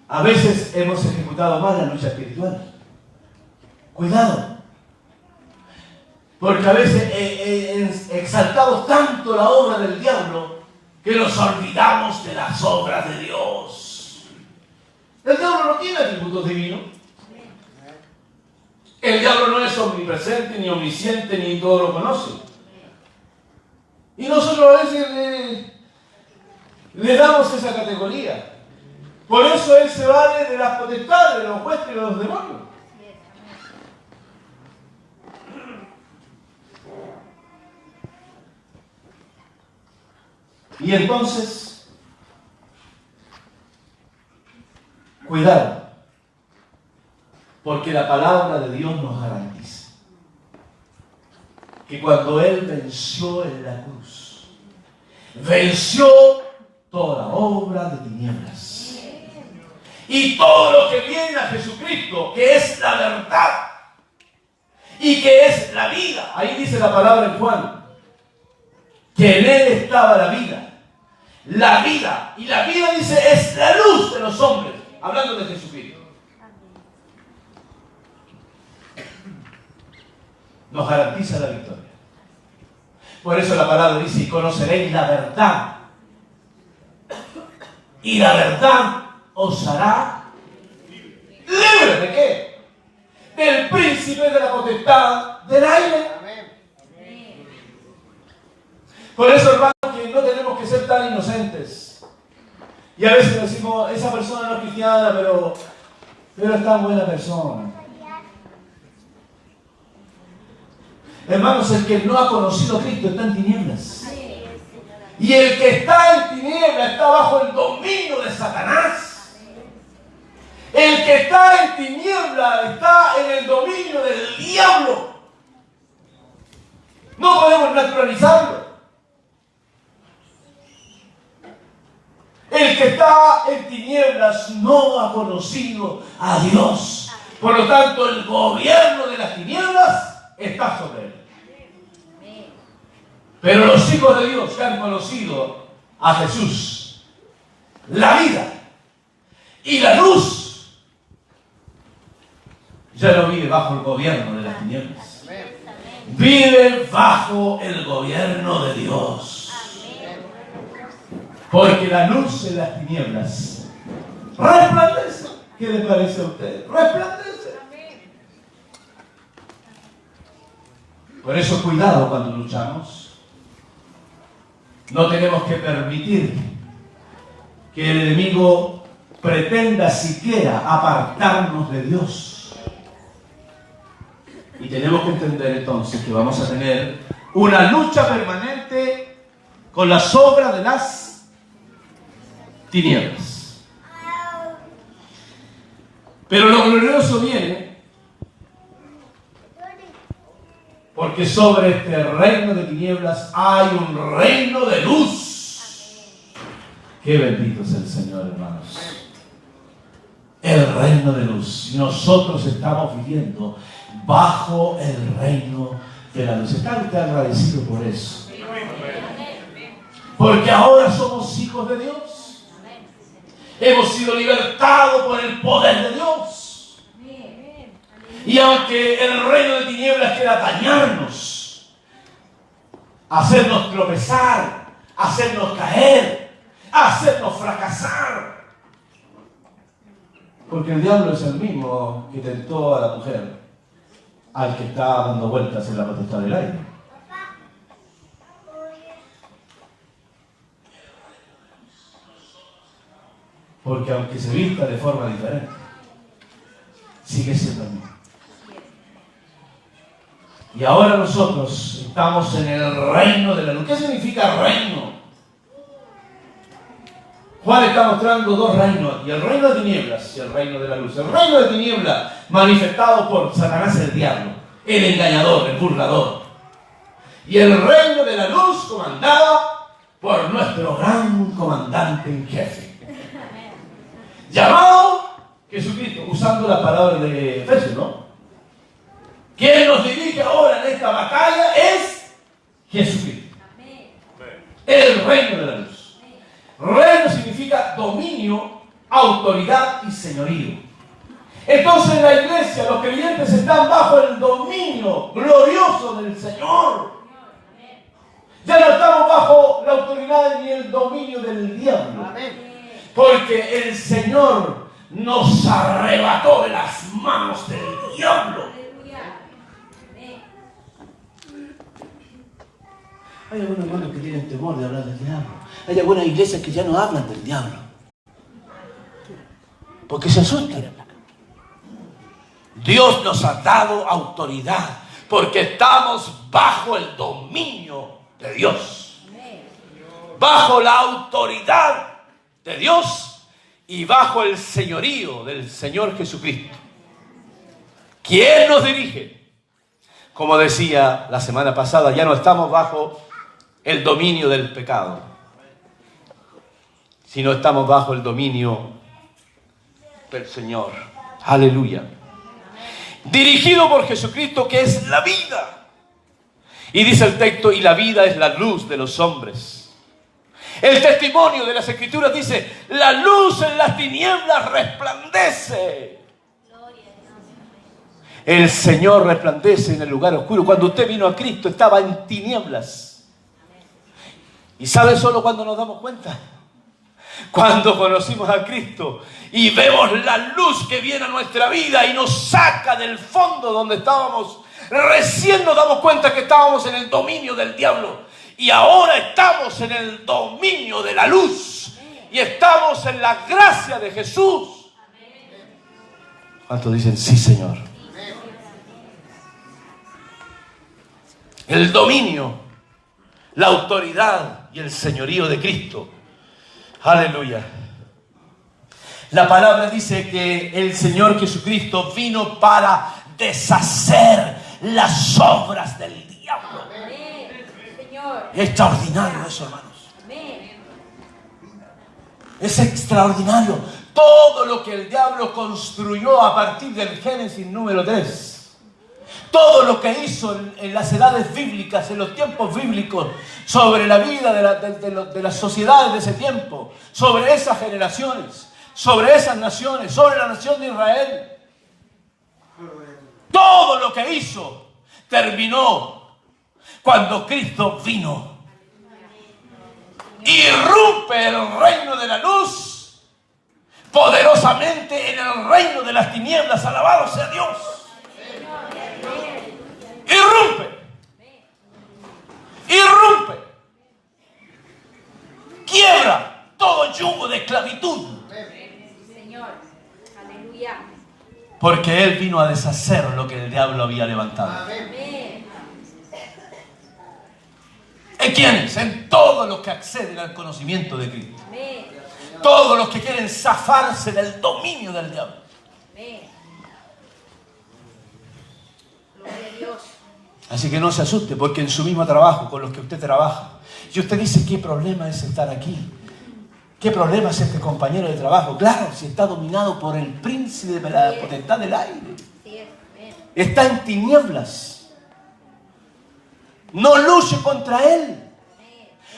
A veces hemos ejecutado mal la lucha espiritual. Cuidado. Porque a veces exaltamos tanto la obra del diablo que nos olvidamos de las obras de Dios. El diablo no tiene atributos divinos. El diablo no es omnipresente, ni omnisciente, ni todo lo conoce. Y nosotros a veces le damos esa categoría. Por eso él se vale de las potestades, de los huestes y de los demonios. Y entonces, cuidado, porque la palabra de Dios nos garantiza que cuando Él venció en la cruz, venció toda obra de tinieblas. Y todo lo que viene a Jesucristo, que es la verdad y que es la vida. Ahí dice la palabra en Juan, que en Él estaba la vida. La vida. Y la vida, dice, es la luz de los hombres. Hablando de Jesucristo. Nos garantiza la victoria. Por eso la palabra dice, y conoceréis la verdad. Y la verdad os hará libre. ¿De qué? Del príncipe de la potestad del aire. Por eso, hermano, que no tenemos que ser tan inocentes. Y a veces decimos, esa persona no es cristiana, pero es tan buena persona. Hermanos, el que no ha conocido a Cristo está en tinieblas. Y el que está en tinieblas está bajo el dominio de Satanás. El que está en tinieblas está en el dominio del diablo. No podemos naturalizarlo. El que está en tinieblas no ha conocido a Dios. Por lo tanto, el gobierno de las tinieblas está sobre él. Pero los hijos de Dios que han conocido a Jesús, la vida y la luz, ya no vive bajo el gobierno de las tinieblas. vive bajo el gobierno de Dios. Porque la luz en las tinieblas resplandece. ¿Qué le parece a usted? Resplandece. Por eso cuidado cuando luchamos. No tenemos que permitir que el enemigo pretenda siquiera apartarnos de Dios. Y tenemos que entender entonces que vamos a tener una lucha permanente con las obras de las tinieblas. Pero lo glorioso viene porque sobre este reino de tinieblas hay un reino de luz. Qué bendito es el Señor, hermanos. El reino de luz. Y nosotros estamos viviendo bajo el reino de la luz. ¿Está usted agradecido por eso? Porque ahora somos hijos de Dios. Hemos sido libertados por el poder de Dios. Y aunque el reino de tinieblas quiera dañarnos, hacernos tropezar, hacernos caer, hacernos fracasar, porque el diablo es el mismo que tentó a la mujer, al que está dando vueltas en la potestad del aire. Porque aunque se vista de forma diferente, sigue siendo el mismo. Y ahora nosotros estamos en el reino de la luz. ¿Qué significa reino? Juan está mostrando dos reinos, y el reino de tinieblas y el reino de la luz. El reino de tinieblas manifestado por Satanás, el diablo, el engañador, el burlador. Y el reino de la luz comandado por nuestro gran comandante en jefe, llamado Jesucristo, usando la palabra de Efesios, ¿no? Quien nos dirige ahora en esta batalla es Jesucristo. El reino de la luz. Reino significa dominio, autoridad y señorío. Entonces en la iglesia los creyentes están bajo el dominio glorioso del Señor. Ya no estamos bajo la autoridad ni el dominio del diablo. Porque el Señor nos arrebató de las manos del diablo. Hay algunos hermanos que tienen temor de hablar del diablo. Hay algunas iglesias que ya no hablan del diablo, porque se asustan. Dios nos ha dado autoridad porque estamos bajo el dominio de Dios, bajo la autoridad de Dios y bajo el señorío del Señor Jesucristo. ¿Quién nos dirige? Como decía la semana pasada, ya no estamos bajo el dominio del pecado, sino estamos bajo el dominio del Señor. Aleluya. Dirigido por Jesucristo, que es la vida. Y dice el texto, y la vida es la luz de los hombres. El testimonio de las Escrituras dice, la luz en las tinieblas resplandece. El Señor resplandece en el lugar oscuro. Cuando usted vino a Cristo estaba en tinieblas. ¿Y sabe solo cuando nos damos cuenta? Cuando conocimos a Cristo y vemos la luz que viene a nuestra vida y nos saca del fondo donde estábamos. Recién nos damos cuenta que estábamos en el dominio del diablo y ahora estamos en el dominio de la luz y estamos en la gracia de Jesús. ¿Cuántos dicen sí, Señor? El dominio, la autoridad y el señorío de Cristo. Aleluya. La palabra dice que el Señor Jesucristo vino para deshacer las obras del diablo. Es extraordinario eso, hermanos. Es extraordinario todo lo que el diablo construyó a partir del Génesis número 3. Todo lo que hizo en las edades bíblicas, en los tiempos bíblicos, sobre la vida de las sociedades de ese tiempo, sobre esas generaciones, sobre esas naciones, sobre la nación de Israel. Todo lo que hizo terminó cuando Cristo vino. Irrumpe el reino de la luz poderosamente en el reino de las tinieblas. Alabado sea Dios. Irrumpe. Irrumpe. Quiebra todo yugo de esclavitud. Señor. Aleluya. Porque Él vino a deshacer lo que el diablo había levantado. Amén. ¿En quiénes? En todos los que acceden al conocimiento de Cristo. Amén. Todos los que quieren zafarse del dominio del diablo. Amén. Gloria a Dios. Así que no se asuste, porque en su mismo trabajo, con los que usted trabaja, y usted dice, ¿qué problema es estar aquí? ¿Qué problema es este compañero de trabajo? Claro, si está dominado por el príncipe de la potestad del aire. Está en tinieblas. No luche contra él.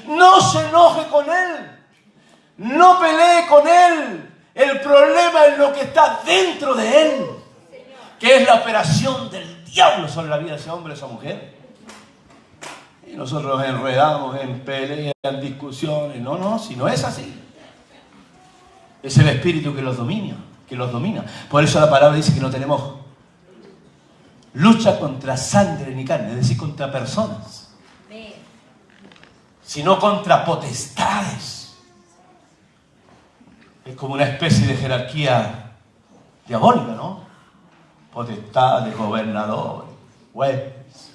No se enoje con él. No pelee con él. El problema es lo que está dentro de él, que es la operación del diablo sobre la vida de ese hombre o esa mujer. Y nosotros nos enredamos en peleas, en discusiones. No, si no es así. Es el espíritu que los domina. Por eso la palabra dice que no tenemos lucha contra sangre ni carne, es decir, contra personas, sino contra potestades. Es como una especie de jerarquía diabólica, ¿no? Potestades, gobernadores, jueces.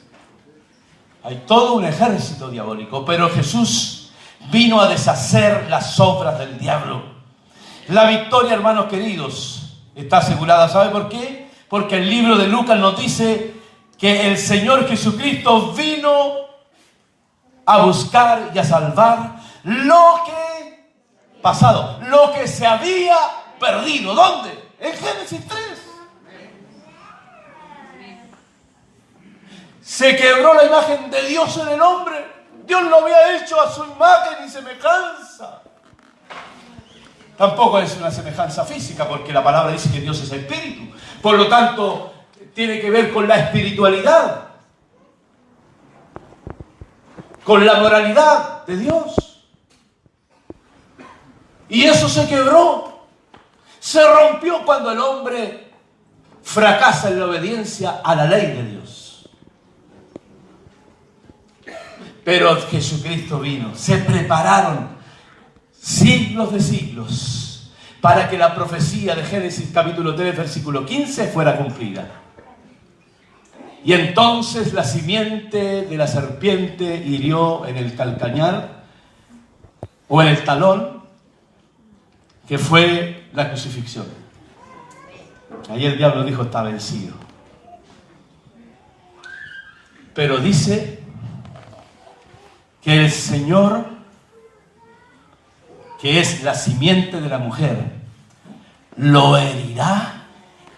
Hay todo un ejército diabólico, pero Jesús vino a deshacer las obras del diablo. La victoria, hermanos queridos, está asegurada. ¿Sabe por qué? Porque el libro de Lucas nos dice que el Señor Jesucristo vino a buscar y a salvar lo que pasado, lo que se había perdido. ¿Dónde? En Génesis 3. Se quebró la imagen de Dios en el hombre. Dios lo había hecho a su imagen y semejanza. Tampoco es una semejanza física, porque la palabra dice que Dios es espíritu. Por lo tanto, tiene que ver con la espiritualidad, con la moralidad de Dios. Y eso se quebró. Se rompió cuando el hombre fracasa en la obediencia a la ley de Dios. Pero Jesucristo vino. Se prepararon siglos de siglos para que la profecía de Génesis capítulo 3 versículo 15 fuera cumplida. Y entonces la simiente de la serpiente hirió en el calcañar o en el talón, que fue la crucifixión. Ahí el diablo dijo: está vencido. Pero dice que el Señor, que es la simiente de la mujer, lo herirá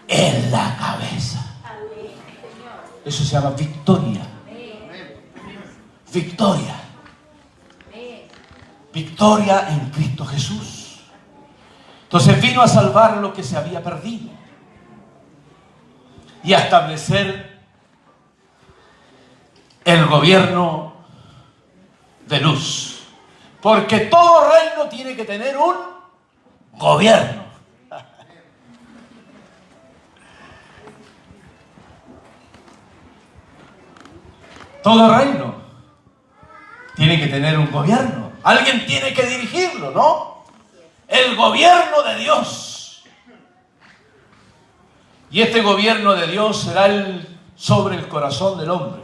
en la cabeza. Eso se llama victoria. Victoria. Victoria en Cristo Jesús. Entonces vino a salvar lo que se había perdido y a establecer el gobierno de luz. Porque todo reino tiene que tener un gobierno. Todo reino tiene que tener un gobierno. Alguien tiene que dirigirlo, ¿no? El gobierno de Dios. Y este gobierno de Dios será sobre el corazón del hombre.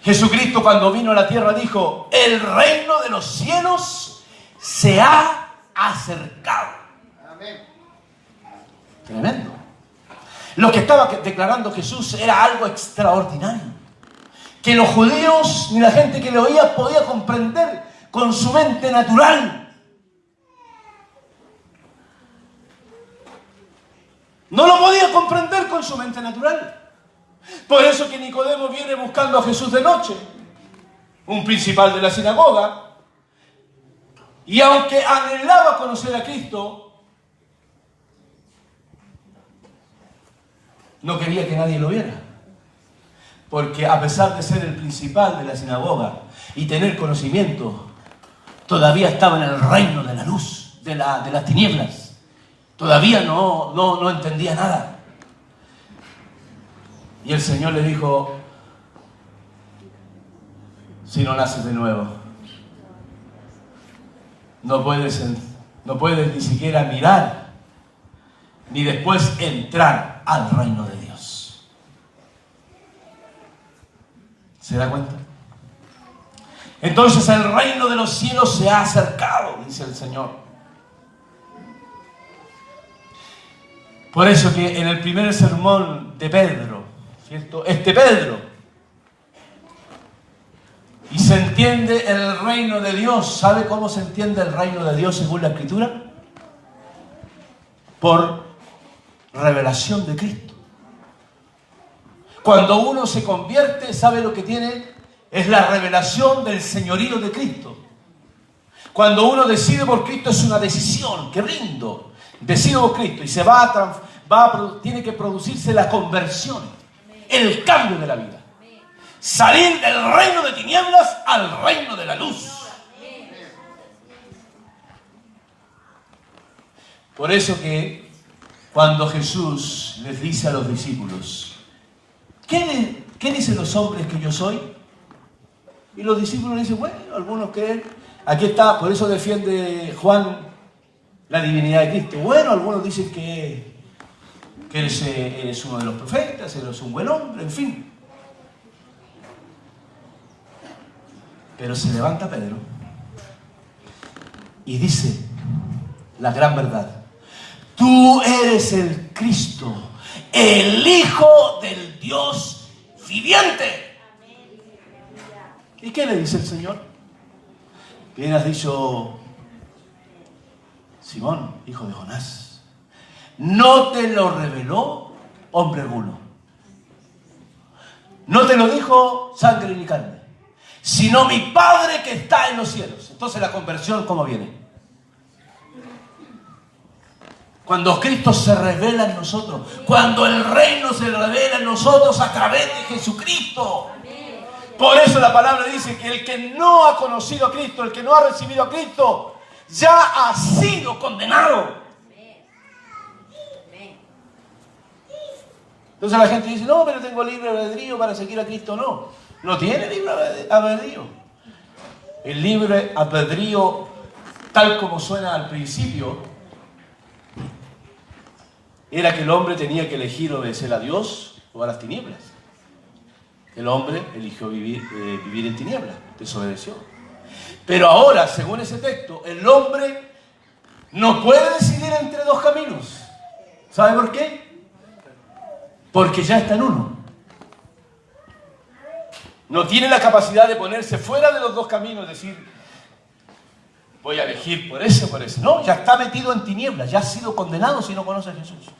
Jesucristo, cuando vino a la tierra, dijo: el reino de los cielos se ha acercado. Amén. Tremendo. Lo que estaba declarando Jesús era algo extraordinario, que los judíos ni la gente que le oía podía comprender con su mente natural. No lo podía comprender con su mente natural. Por eso que Nicodemo viene buscando a Jesús de noche, un principal de la sinagoga, y aunque anhelaba conocer a Cristo, no quería que nadie lo viera. Porque a pesar de ser el principal de la sinagoga y tener conocimiento, todavía estaba en el reino de la luz, de las tinieblas. Todavía no entendía nada. Y el Señor le dijo, si no naces de nuevo, no puedes ni siquiera mirar, ni después entrar al reino de Dios. ¿Se da cuenta? Entonces el reino de los cielos se ha acercado, dice el Señor. Por eso que en el primer sermón de Pedro, ¿cierto? Pedro, y se entiende el reino de Dios. ¿Sabe cómo se entiende el reino de Dios según la Escritura? Por revelación de Cristo. Cuando uno se convierte, ¿sabe lo que tiene? Es la revelación del señorío de Cristo. Cuando uno decide por Cristo es una decisión, que rindo, decido por Cristo y se tiene que producirse la conversión, el cambio de la vida. Salir del reino de tinieblas al reino de la luz. Por eso que cuando Jesús les dice a los discípulos, ¿qué dicen los hombres que yo soy? Y los discípulos dicen, bueno, algunos creen, aquí está, por eso defiende Juan la divinidad de Cristo. Bueno, algunos dicen que eres uno de los profetas, eres un buen hombre, en fin. Pero se levanta Pedro y dice la gran verdad. Tú eres el Cristo, el Hijo del Dios viviente. ¿Y qué le dice el Señor? Bien has dicho, Simón, hijo de Jonás. No te lo reveló hombre alguno. No te lo dijo sangre ni carne, sino mi Padre que está en los cielos. Entonces la conversión, ¿cómo viene? Cuando Cristo se revela en nosotros, cuando el reino se revela en nosotros a través de Jesucristo. Por eso la palabra dice que el que no ha conocido a Cristo, el que no ha recibido a Cristo, ya ha sido condenado. Entonces la gente dice, no, pero tengo libre albedrío para seguir a Cristo. No tiene libre albedrío. El libre albedrío, tal como suena al principio, era que el hombre tenía que elegir obedecer a Dios o a las tinieblas. El hombre eligió vivir en tinieblas, desobedeció. Pero ahora, según ese texto, el hombre no puede decidir entre dos caminos. ¿Sabe por qué? Porque ya está en uno. No tiene la capacidad de ponerse fuera de los dos caminos, decir, voy a elegir por ese o por ese. No, ya está metido en tinieblas, ya ha sido condenado si no conoce a Jesús.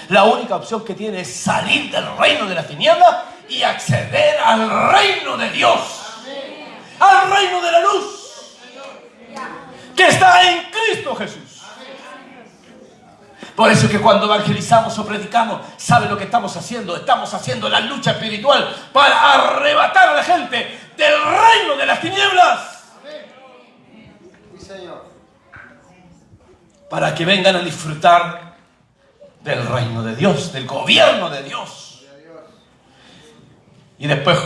La única opción que tiene es salir del reino de las tinieblas y acceder al reino de Dios. Al reino de la luz, que está en Cristo Jesús. Por eso es que cuando evangelizamos o predicamos, ¿sabe lo que estamos haciendo? Estamos haciendo la lucha espiritual para arrebatar a la gente del reino de las tinieblas. Sí, Señor. Para que vengan a disfrutar del reino de Dios, del gobierno de Dios. Y después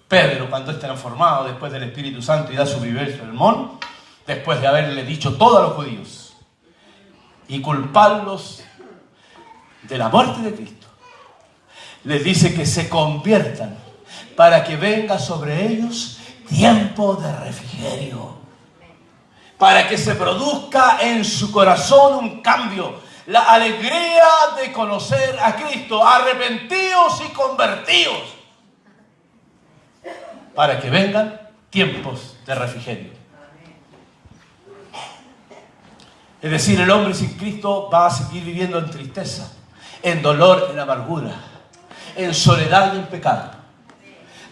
Pedro, cuando es transformado después del Espíritu Santo y da su primer sermón, después de haberle dicho todo a los judíos y culparlos de la muerte de Cristo, les dice que se conviertan para que venga sobre ellos tiempo de refrigerio, para que se produzca en su corazón un cambio, la alegría de conocer a Cristo, arrepentidos y convertidos, para que vengan tiempos de refrigerio. Es decir, el hombre sin Cristo va a seguir viviendo en tristeza, en dolor, en amargura, en soledad y en pecado,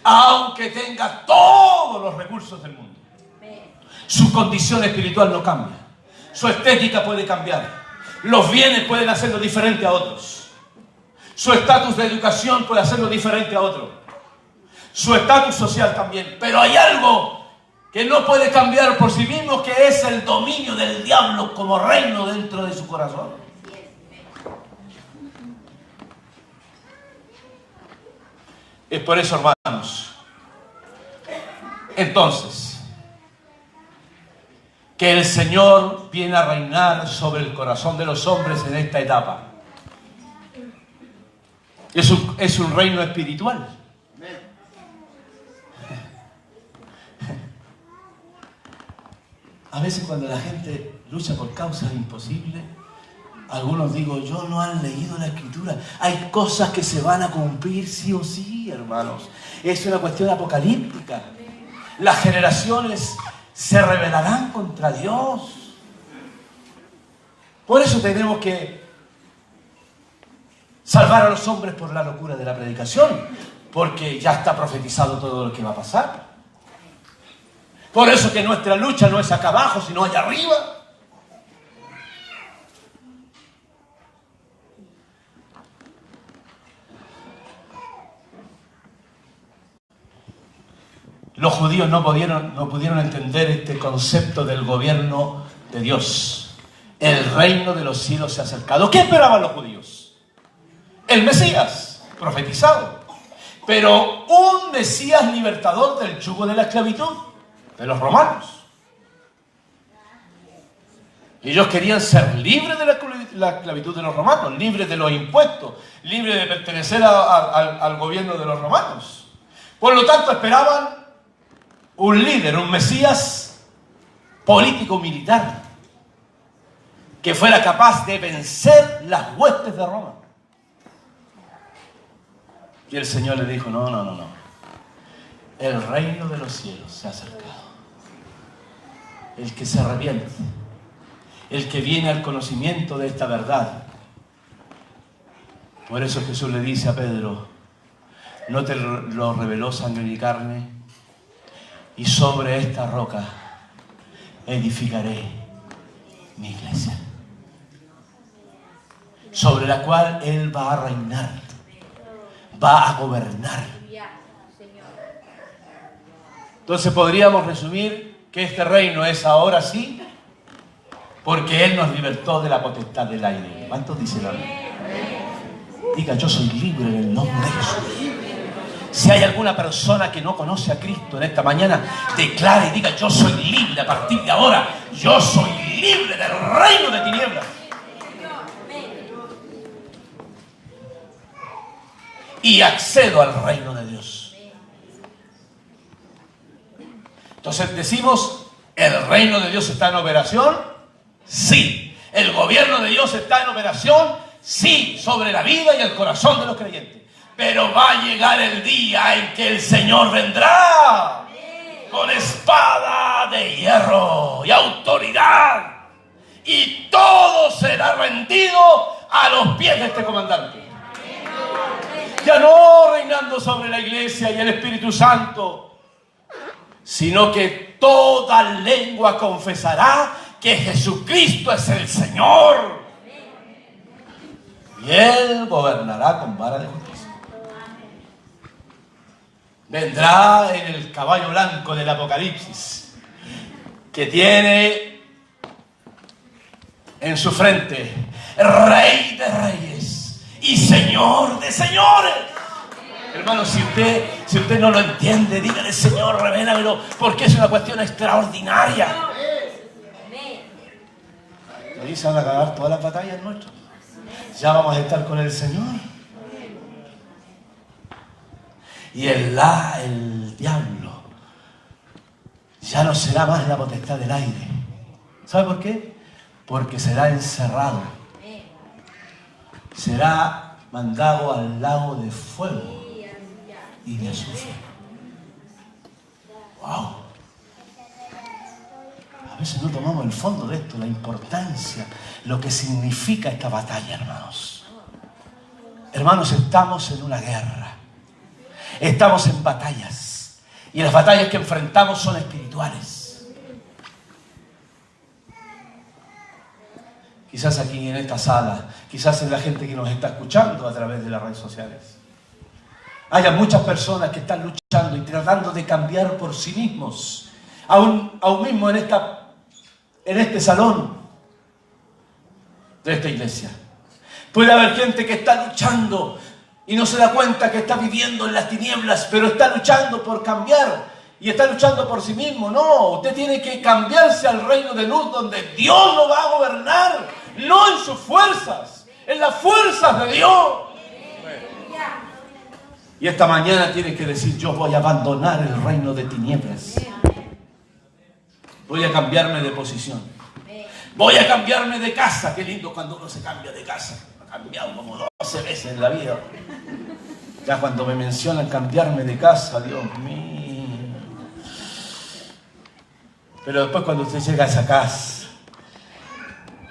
aunque tenga todos los recursos del mundo. Su condición espiritual no cambia, su estética puede cambiar, los bienes pueden hacerlo diferente a otros, su estatus de educación puede hacerlo diferente a otro, su estatus social también. Pero hay algo que no puede cambiar por sí mismo, que es el dominio del diablo como reino dentro de su corazón. Es por eso, hermanos, entonces, que el Señor viene a reinar sobre el corazón de los hombres en esta etapa. Es un reino espiritual. A veces cuando la gente lucha por causas imposibles, algunos digo, yo no han leído la Escritura. Hay cosas que se van a cumplir sí o sí, hermanos. Es una cuestión apocalíptica. Las generaciones se rebelarán contra Dios. Por eso tenemos que salvar a los hombres por la locura de la predicación, porque ya está profetizado todo lo que va a pasar. Por eso que nuestra lucha no es acá abajo, sino allá arriba. Los judíos no pudieron entender este concepto del gobierno de Dios. El reino de los cielos se ha acercado. ¿Qué esperaban los judíos? El Mesías, profetizado. Pero un Mesías libertador del yugo de la esclavitud, de los romanos. Ellos querían ser libres de la esclavitud de los romanos, libres de los impuestos, libres de pertenecer al gobierno de los romanos. Por lo tanto, esperaban un líder, un Mesías político-militar, que fuera capaz de vencer las huestes de Roma. Y el Señor le dijo, no. El reino de los cielos se ha acercado. El que se arrepiente, el que viene al conocimiento de esta verdad. Por eso Jesús le dice a Pedro, no te lo reveló sangre ni carne, y sobre esta roca edificaré mi iglesia, sobre la cual Él va a reinar, va a gobernar. Entonces podríamos resumir que este reino es ahora sí, porque Él nos libertó de la potestad del aire. ¿Cuántos dicen amén? Diga, yo soy libre en el nombre de Jesús. Si hay alguna persona que no conoce a Cristo en esta mañana, declare y diga, yo soy libre a partir de ahora. Yo soy libre del reino de tinieblas. Y accedo al reino de Dios. Entonces decimos, ¿el reino de Dios está en operación? Sí. ¿El gobierno de Dios está en operación? Sí, sobre la vida y el corazón de los creyentes. Pero va a llegar el día en que el Señor vendrá con espada de hierro y autoridad. Y todo será rendido a los pies de este comandante. Ya no reinando sobre la iglesia y el Espíritu Santo, sino que toda lengua confesará que Jesucristo es el Señor. Y Él gobernará con vara de justicia. Vendrá en el caballo blanco del Apocalipsis, que tiene en su frente Rey de Reyes y Señor de Señores. Hermano, si usted no lo entiende, dígale, Señor, revélamelo, porque es una cuestión extraordinaria. Ahí se van a acabar todas las batallas nuestras. Ya vamos a estar con el Señor. Y el diablo ya no será más la potestad del aire. ¿Sabe por qué? Porque será encerrado. Será mandado al lago de fuego y de azufre. ¡Wow! A veces no tomamos el fondo de esto, la importancia, lo que significa esta batalla, hermanos. Hermanos, estamos en una guerra. Estamos en batallas. Y las batallas que enfrentamos son espirituales. Quizás aquí en esta sala, quizás en la gente que nos está escuchando a través de las redes sociales, haya muchas personas que están luchando y tratando de cambiar por sí mismos. Aún mismo en este salón de esta iglesia. Puede haber gente que está luchando y no se da cuenta que está viviendo en las tinieblas, pero está luchando por cambiar y está luchando por sí mismo. No, usted tiene que cambiarse al reino de luz donde Dios lo va a gobernar, no en sus fuerzas, en las fuerzas de Dios. Y esta mañana tiene que decir: yo voy a abandonar el reino de tinieblas. Voy a cambiarme de posición. Voy a cambiarme de casa. Qué lindo cuando uno se cambia de casa. Ha cambiado como 12 veces en la vida. Ya cuando me mencionan cambiarme de casa, Dios mío. Pero después cuando usted llega a esa casa,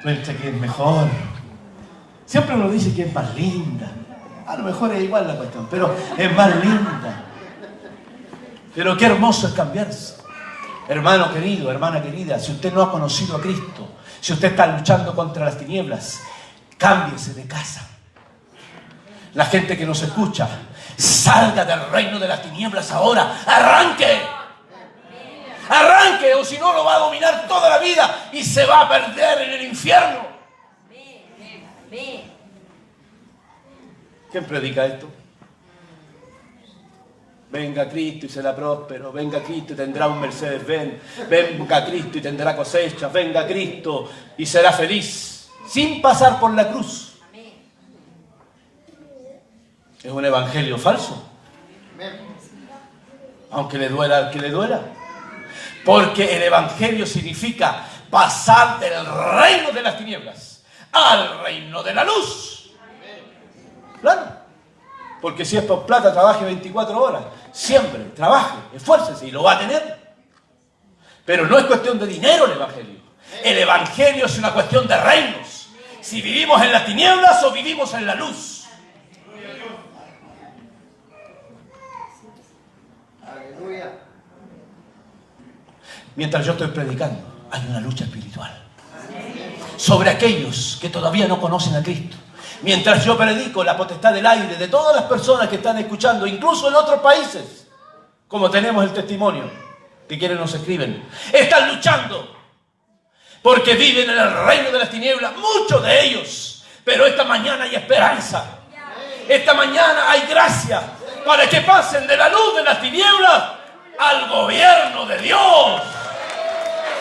cuenta que es mejor. Siempre uno dice que es más linda. A lo mejor es igual la cuestión, pero es más linda. Pero qué hermoso es cambiarse. Hermano querido, hermana querida, si usted no ha conocido a Cristo, si usted está luchando contra las tinieblas, cámbiese de casa. La gente que nos escucha, salga del reino de las tinieblas ahora. ¡Arranque! ¡Arranque! O si no, lo va a dominar toda la vida y se va a perder en el infierno. ¿Quién predica esto? Venga Cristo y será próspero. Venga Cristo y tendrá un Mercedes-Benz. Venga Cristo y tendrá cosecha. Venga Cristo y será feliz. Sin pasar por la cruz. Es un evangelio falso. Aunque le duela al que le duela. Porque el evangelio significa pasar del reino de las tinieblas al reino de la luz. Claro. Porque si es por plata, trabaje 24 horas. Siempre, trabaje, esfuércese y lo va a tener. Pero no es cuestión de dinero el evangelio. El evangelio es una cuestión de reinos. Si vivimos en las tinieblas o vivimos en la luz. Aleluya. Mientras yo estoy predicando, hay una lucha espiritual sobre aquellos que todavía no conocen a Cristo. Mientras yo predico, la potestad del aire de todas las personas que están escuchando, incluso en otros países, como tenemos el testimonio que quienes nos escriben, están luchando porque viven en el reino de las tinieblas, muchos de ellos. Pero esta mañana hay esperanza. Esta mañana hay gracia para que pasen de la luz de las tinieblas al gobierno de Dios.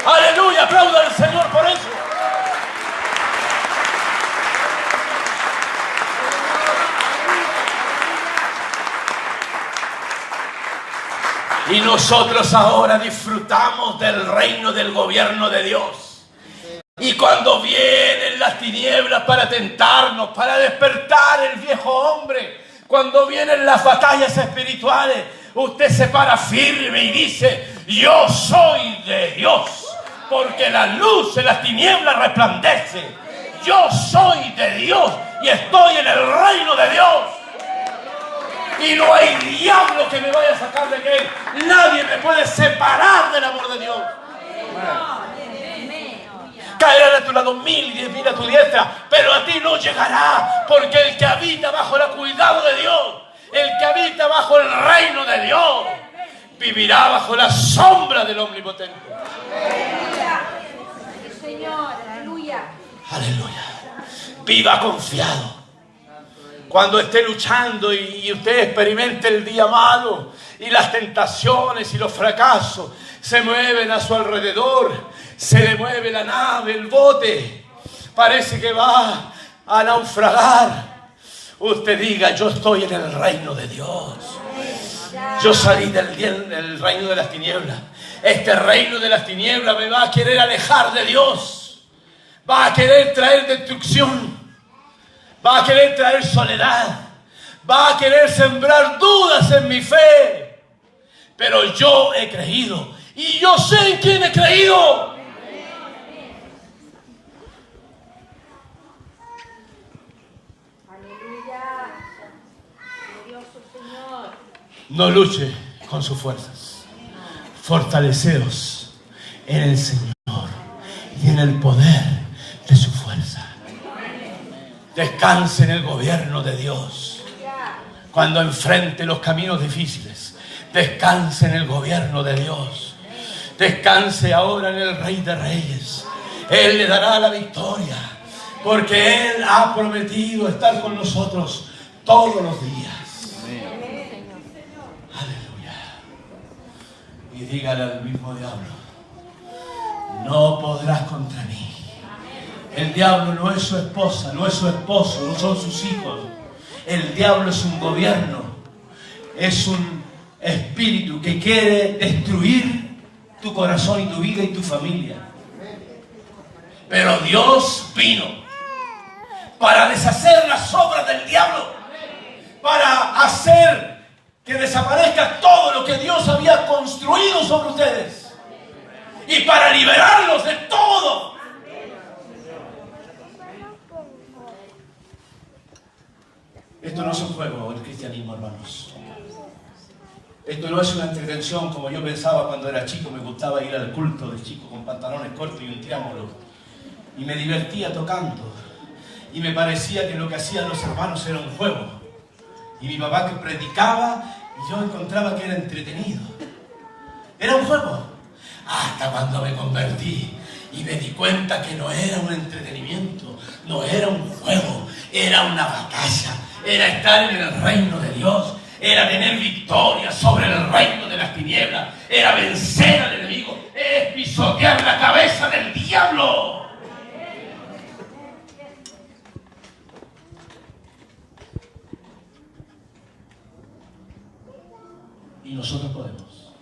Aleluya, aplauda al Señor por eso. Y nosotros ahora disfrutamos del reino del gobierno de Dios. Y cuando vienen las tinieblas para tentarnos, para despertar el viejo hombre, cuando vienen las batallas espirituales, usted se para firme y dice: yo soy de Dios, porque la luz de las tinieblas resplandece. Yo soy de Dios y estoy en el reino de Dios. Y no hay diablo que me vaya a sacar de él. Nadie me puede separar del amor de Dios. Caerán a tu lado 1000 y 10.000 a tu diestra, pero a ti no llegará, porque el que habita bajo el cuidado de Dios, el que habita bajo el reino de Dios, vivirá bajo la sombra del Omnipotente. Señor, aleluya. Aleluya. Viva confiado. Cuando esté luchando y usted experimente el día malo y las tentaciones y los fracasos se mueven a su alrededor, se le mueve la nave, el bote, parece que va a naufragar, usted diga: yo estoy en el reino de Dios. Yo salí del reino de las tinieblas. Este reino de las tinieblas me va a querer alejar de Dios, va a querer traer destrucción, va a querer traer soledad, va a querer sembrar dudas en mi fe. Pero yo he creído y yo sé en quién he creído. Aleluya. Glorioso Señor. No luche con sus fuerzas. Fortaleceos en el Señor y en el poder de su fuerza. Descanse en el gobierno de Dios. cuando enfrente los caminos difíciles, descanse en el gobierno de Dios. Descanse ahora en el Rey de Reyes. Él le dará la victoria, porque Él ha prometido estar con nosotros todos los días. Aleluya. Y dígale al mismo diablo: no podrás contra mí. El diablo no es su esposa, no es su esposo, no son sus hijos. El diablo es un gobierno, es un espíritu que quiere destruir tu corazón y tu vida y tu familia. Pero Dios vino para deshacer las obras del diablo, para hacer que desaparezca todo lo que Dios había construido sobre ustedes y para liberarlos de todo. Esto no es un juego, el cristianismo, hermanos. Esto no es una entretención como yo pensaba cuando era chico. Me gustaba ir al culto de chico con pantalones cortos y un triángulo. Y me divertía tocando. Y me parecía que lo que hacían los hermanos era un juego. Y mi papá que predicaba y yo encontraba que era entretenido. Era un juego. Hasta cuando me convertí y me di cuenta que no era un entretenimiento, no era un juego, era una batalla. Era estar en el reino de Dios, era tener victoria sobre el reino de las tinieblas, era vencer al enemigo, es pisotear la cabeza del diablo. Y nosotros podemos,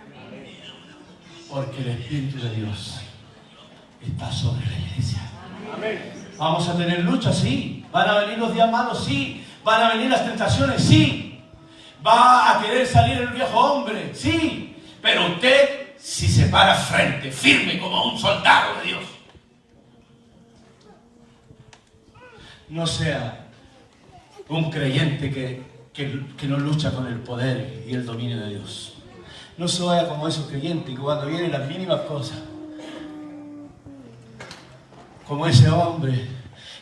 porque el Espíritu de Dios está sobre la iglesia. Vamos a tener lucha, sí. Van a venir los días malos, sí. Van a venir las tentaciones, sí. Va a querer salir el viejo hombre, sí. Pero usted, si se para frente, firme como un soldado de Dios, no sea un creyente que no lucha con el poder y el dominio de Dios. No se vaya como esos creyentes que cuando vienen las mínimas cosas, como ese hombre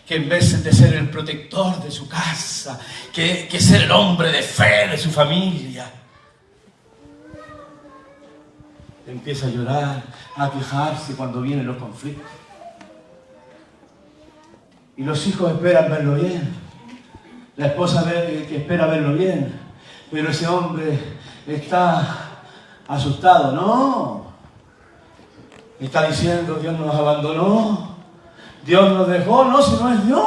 que en vez de ser el protector de su casa, que ser el hombre de fe de su familia, empieza a llorar, a quejarse cuando vienen los conflictos. Y los hijos esperan verlo bien, la esposa que espera verlo bien, pero ese hombre está asustado. No, está diciendo: Dios nos abandonó, Dios nos dejó. No, si no es Dios.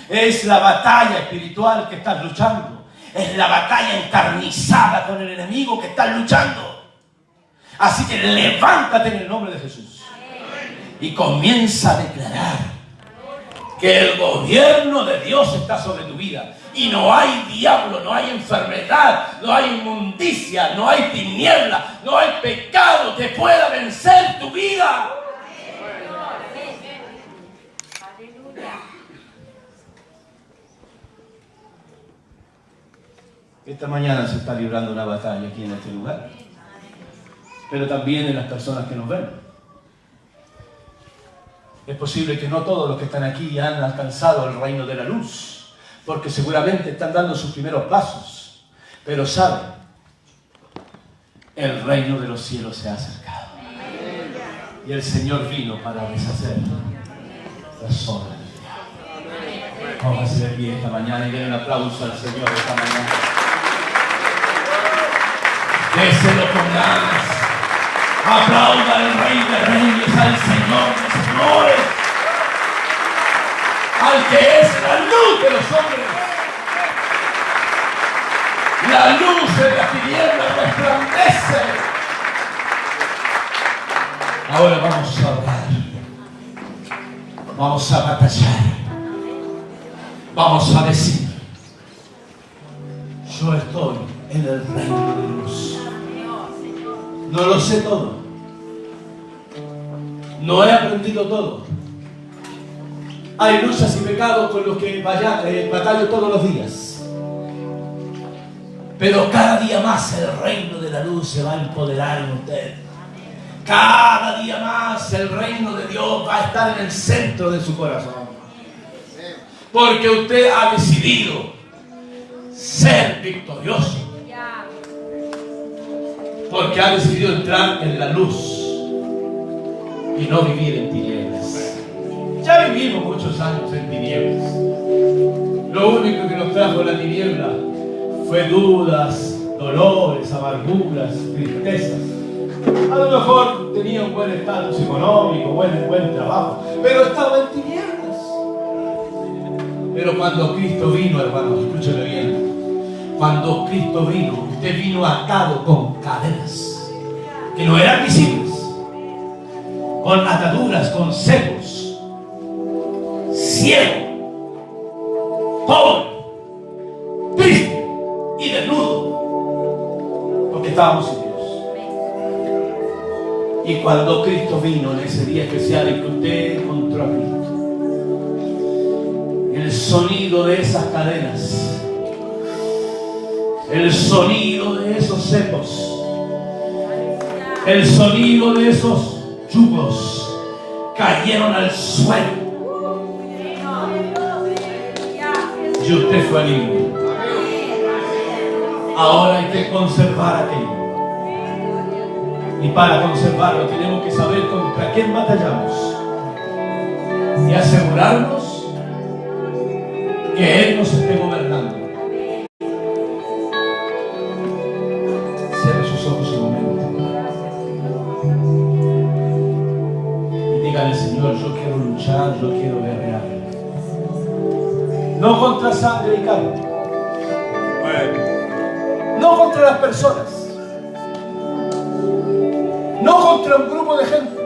Es la batalla espiritual que estás luchando. Es la batalla encarnizada con el enemigo que estás luchando. Así que levántate en el nombre de Jesús y comienza a declarar que el gobierno de Dios está sobre tu vida. Y no hay diablo, no hay enfermedad, no hay inmundicia, no hay tiniebla, no hay pecado que pueda vencer tu vida. Esta mañana se está librando una batalla aquí en este lugar, pero también en las personas que nos ven. Es posible que no todos los que están aquí han alcanzado el reino de la luz, porque seguramente están dando sus primeros pasos, pero saben, el reino de los cielos se ha acercado. Y el Señor vino para deshacer las obras del diablo. Vamos a hacer aquí esta mañana y den un aplauso al Señor esta mañana. Déselo con ganas. Aplauda al Rey de Reyes, al Señor de Señores, al que es la luz de los hombres. La luz de las tinieblas resplandece. Ahora vamos a orar. Vamos a batallar. Vamos a decir: yo estoy en el reino de Dios. No lo sé todo. No he aprendido todo. Hay luchas y pecados con los que batallo todos los días. Pero cada día más el reino de la luz se va a empoderar en usted. Cada día más el reino de Dios va a estar en el centro de su corazón. Porque usted ha decidido ser victorioso. Porque ha decidido entrar en la luz y no vivir en tinieblas. Ya vivimos muchos años en tinieblas. Lo único que nos trajo la tiniebla fue dudas, dolores, amarguras, tristezas. A lo mejor tenía un buen estatus económico, buen trabajo, pero estaba en tinieblas. Pero cuando Cristo vino, hermanos, escúcheme bien. Cuando Cristo vino, usted vino atado con cadenas que no eran visibles, con ataduras, con cepos, ciego, pobre, triste y desnudo, porque estábamos sin Dios. Y cuando Cristo vino en ese día especial en que usted encontró a Cristo, el sonido de esas cadenas, el sonido de esos cepos, el sonido de esos yugos cayeron al suelo y usted fue libre. Ahora hay que conservar aquello, y para conservarlo tenemos que saber contra quién batallamos y asegurarnos que Él nos esté gobernando. Cierre sus ojos un momento y dígale: Señor, yo quiero luchar, yo quiero guerrear, no contra sangre y carne, no contra las personas, no contra un grupo de gente,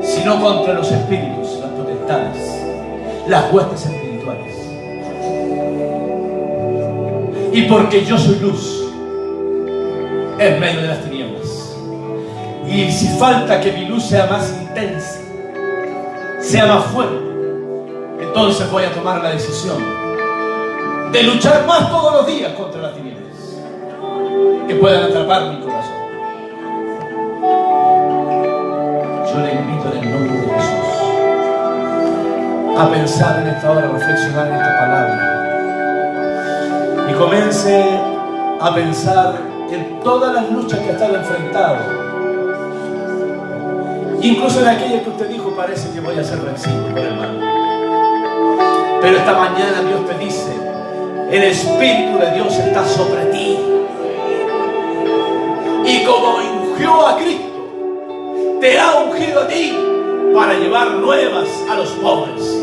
sino contra los espíritus, las potestades, las huestes espirituales. Y porque yo soy luz en medio de las tinieblas, y si falta que mi luz sea más intensa, sea más fuerte, entonces voy a tomar la decisión de luchar más todos los días contra las tinieblas que puedan atrapar mi corazón. Yo le invito en el nombre de Jesús a pensar en esta hora, a reflexionar en esta palabra, y comience a pensar en todas las luchas que ha estado enfrentado, incluso en aquellas que usted dijo: parece que voy a ser vencido por el mal. Pero esta mañana Dios te dice: el Espíritu de Dios está sobre ti, y como ungió a Cristo, te ha ungido a ti para llevar nuevas a los pobres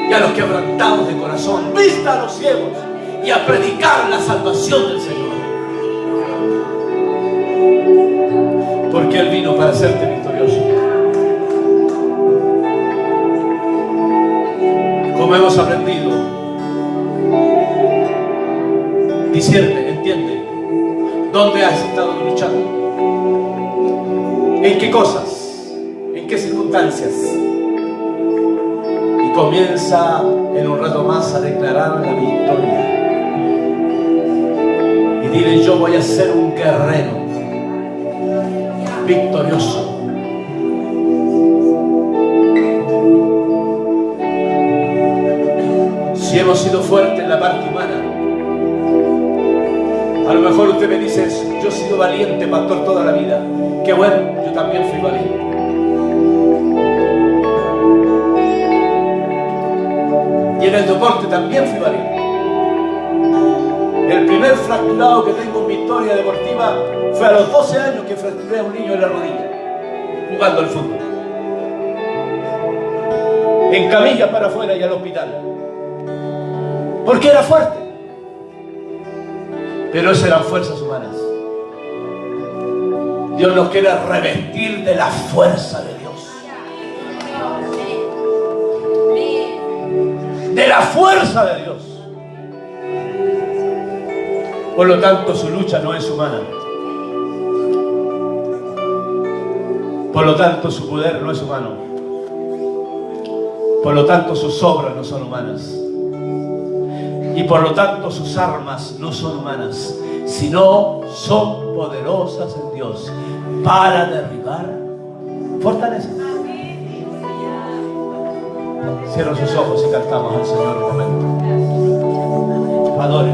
y a los quebrantados de corazón, vista a los ciegos y a predicar la salvación del Señor. Porque Él vino para hacerte victorioso. Como hemos aprendido, discierne, entiende dónde has estado luchando, en qué cosas, en qué circunstancias, y comienza en un rato más a declarar la victoria. Y dile: yo voy a ser un guerrero victorioso. Si hemos sido fuertes en la parte humana, a lo mejor usted me dice eso: yo he sido valiente, pastor, toda la vida. Qué bueno, yo también fui valiente. Y en el deporte también fui valiente. El primer fracturado que tengo en mi historia deportiva fue a los 12 años, que fracturé a un niño en la rodilla jugando al fútbol, en camilla para afuera y al hospital, porque era fuerte. Pero esas eran fuerzas humanas. Dios nos quiere revestir de la fuerza de Dios, de la fuerza de Dios. Por lo tanto, su lucha no es humana. Por lo tanto, su poder no es humano. Por lo tanto, sus obras no son humanas. Y por lo tanto, sus armas no son humanas, sino son poderosas en Dios para derribar fortalezas. Cierra sus ojos y cantamos al Señor un momento. Adore.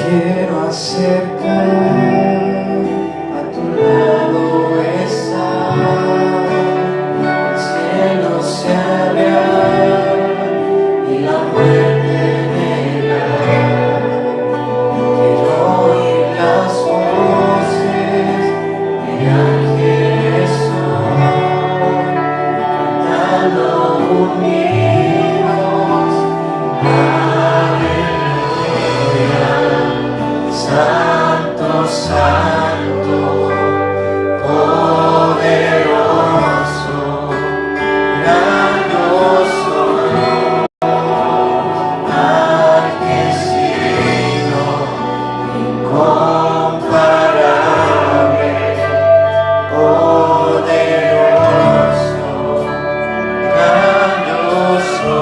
Quiero acercar a tu lado estar, el cielo se abrirá y la muerte negar. Quiero oír las voces de ángeles cantando unidos. Santo, Santo, poderoso, grandioso, marquesino, incomparable, poderoso, grandioso.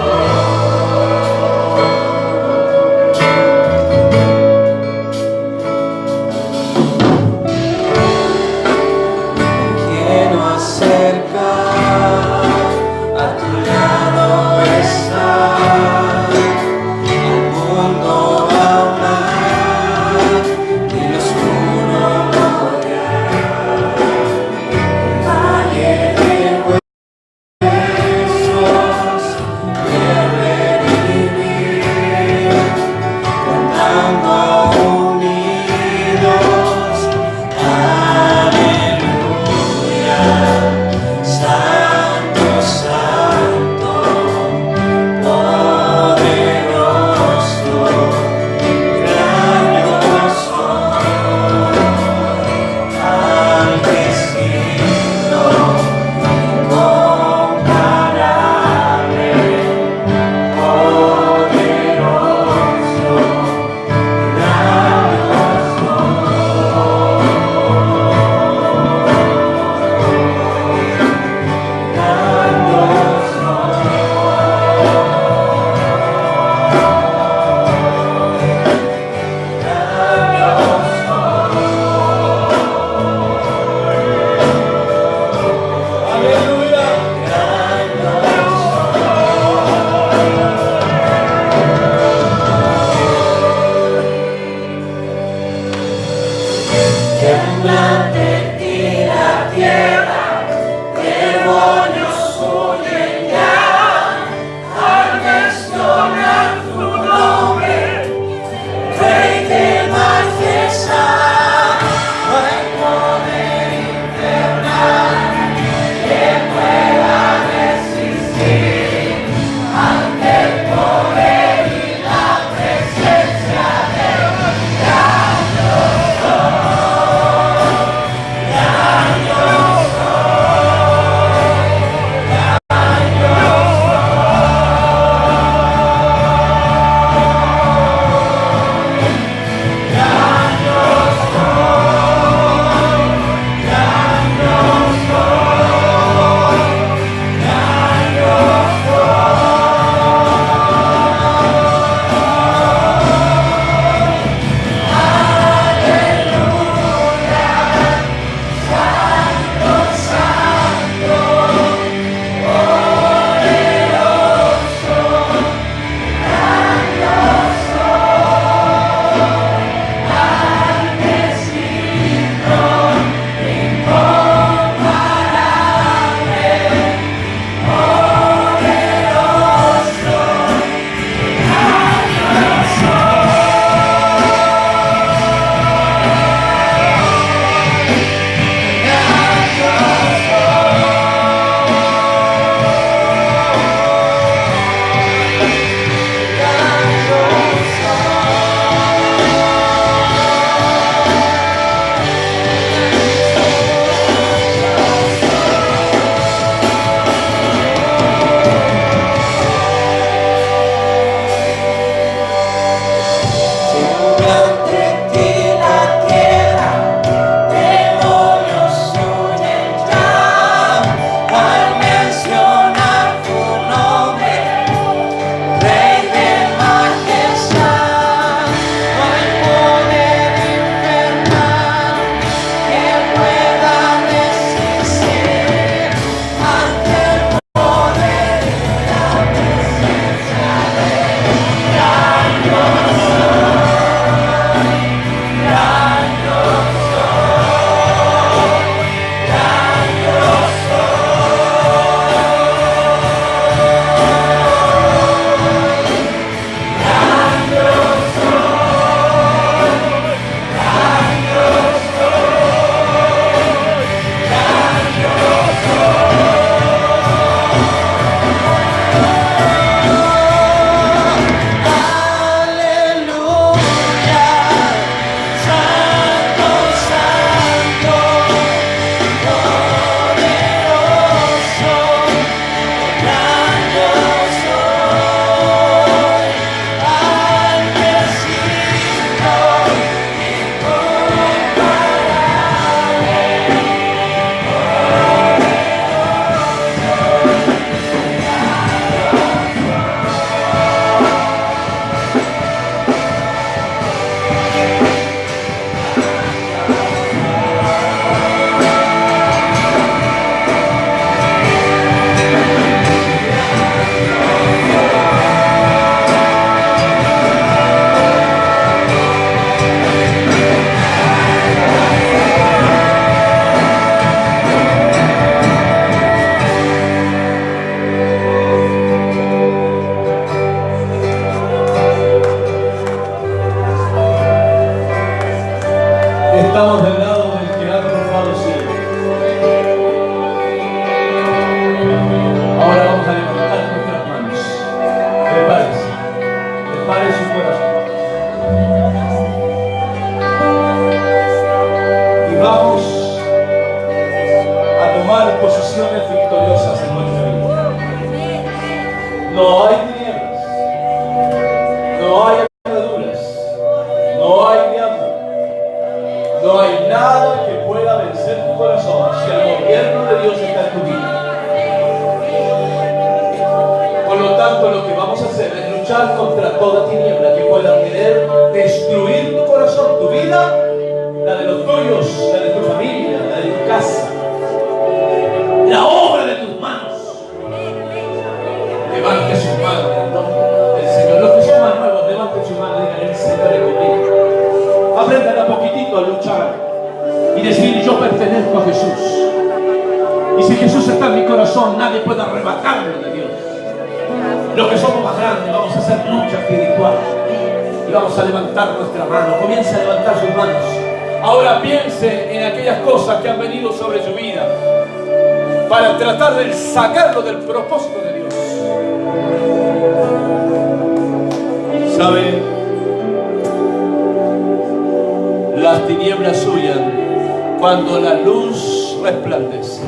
estamos del lado del que ha cruzado cielo. Ahora vamos a levantar nuestras manos. Prepare su corazón. Y vamos a tomar posiciones victoriosas en nuestra vida. No hay tinieblas, no hay ataduras, no hay diablo, no hay nada que pueda vencer tu corazón si el gobierno de Dios está en tu vida. Por lo tanto, lo que vamos a hacer es luchar contra toda tiniebla que pueda querer destruir tu corazón, tu vida, la de los tuyos, la de tu familia, la de tu casa, la obra de tus manos. Levante su mano en nombre del Señor. Los que son más nuevos, levanten su mano y digan: el Señor es conmigo. Aprendan a poquitito a luchar y decir: yo pertenezco a Jesús. Y si Jesús está en mi corazón, nadie puede arrebatarlo de Dios. Los que somos más grandes, vamos a hacer lucha espiritual y vamos a levantar nuestra mano. Comience a levantar sus manos. Ahora piense en aquellas cosas que han venido sobre su vida para tratar de sacarlo del propósito de Dios. ¿Sabe? Las tinieblas huyen cuando la luz resplandece.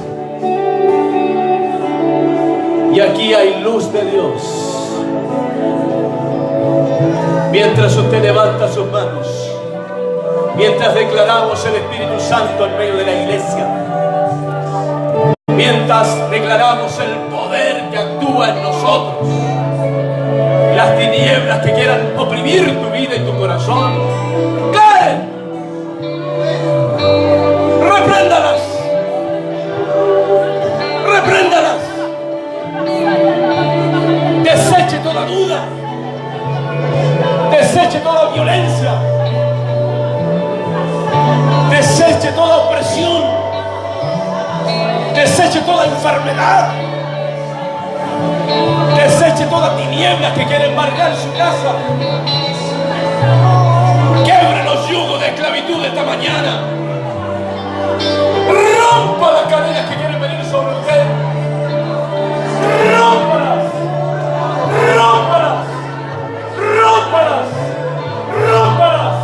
Y aquí hay luz de Dios. Mientras usted levanta sus manos, mientras declaramos el Espíritu Santo en medio de la iglesia, mientras declaramos el poder que actúa en nosotros, las tinieblas que quieran oprimir tu vida y tu corazón caen. Repréndalas. Repréndalas. Deseche toda duda. Deseche toda violencia. Deseche toda opresión. Deseche toda enfermedad. Deseche toda tiniebla que quiere embargar su casa. Quiebre los yugos de esclavitud esta mañana. Rompa las cadenas que quieren venir sobre usted. Rómpalas. Rómpalas. Rómpalas. Rómpalas.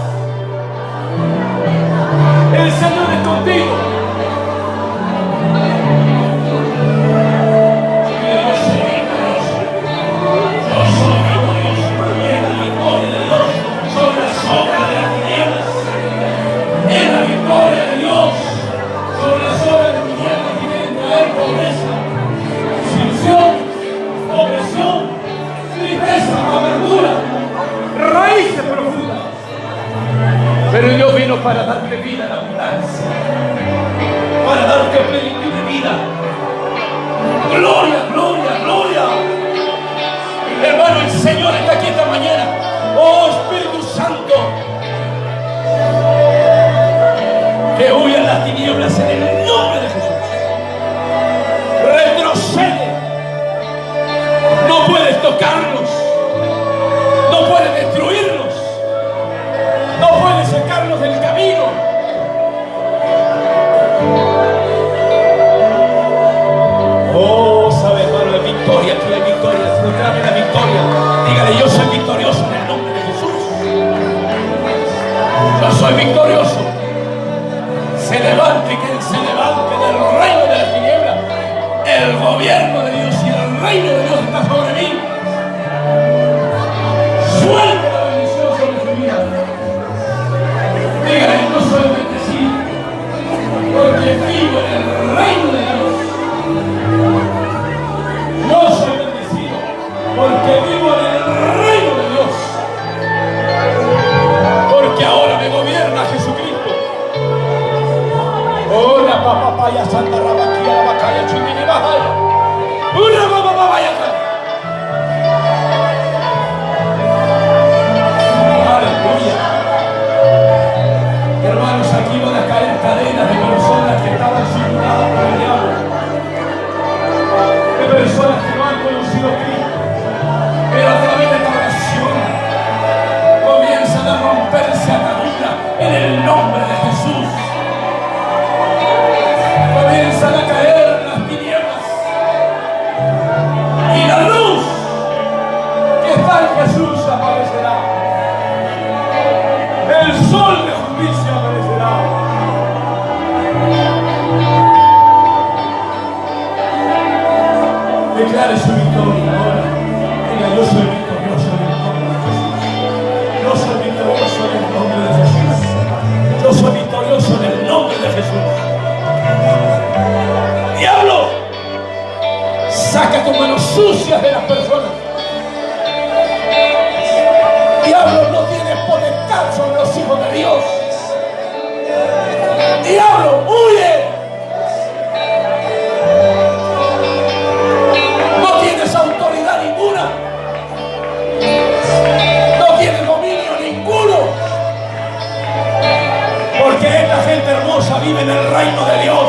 El Señor es contigo. Pero Dios vino para darte vida en abundancia, para darte plenitud de vida. Gloria, gloria, gloria. Hermano, el Señor está aquí esta mañana. Oh Espíritu Santo, que huyan las tinieblas en el nombre de Jesús. Retrocede. No puedes tocarnos, no puedes destruirnos, no puedes sacarnos del camino. Oh, sabe, hermano, de victoria, aquí hay victoria. Proclame la victoria. Dígale: yo soy victorioso en el nombre de Jesús. Yo soy victorioso. Se levante quien se levante del reino de la tiniebla. El gobierno de Dios y el reino de Dios está sobre mí. Suelta la bendición sobre su vida. Dígale: yo soy bendecido porque vivo en el reino de Dios. Yo soy bendecido porque vivo en el reino de Dios. Porque ahora me gobierna Jesucristo. Oh, la papaya santa rabaquía, la bacaya chutini bajaya. Una papaya santa. Aleluya. Hermanos, aquí van a caer cadenas de personas que estaban subyugadas por el diablo. De personas que no han conocido a Cristo. Pero a través de esta oración comienzan a romperse ataduras en el nombre de Jesús. declare su victoria ahora. Diga, yo soy victorioso en el nombre de Jesús. Yo soy victorioso en el nombre de Jesús. Yo soy victorioso en el nombre de Jesús. Diablo, saca tus manos sucias de las personas. Diablo, no tienes potestad sobre los hijos de Dios. Diablo, huye. No tienes autoridad ninguna. No tienes dominio ninguno. Porque esta gente hermosa vive en el reino de Dios.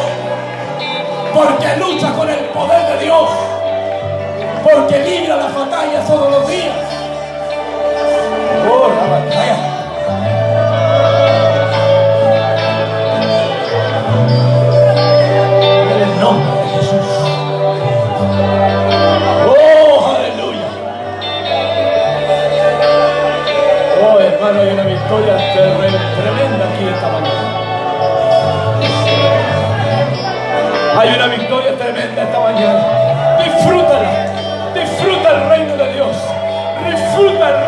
Porque lucha con el poder de Dios. Porque libra las batallas todos los días. Oh, la batalla. En el nombre de Jesús. Oh, aleluya. Oh, hermano, hay una victoria tremenda aquí esta mañana. Hay una victoria tremenda esta mañana. Disfrútala. Disfruta el reino de Dios. Disfruta el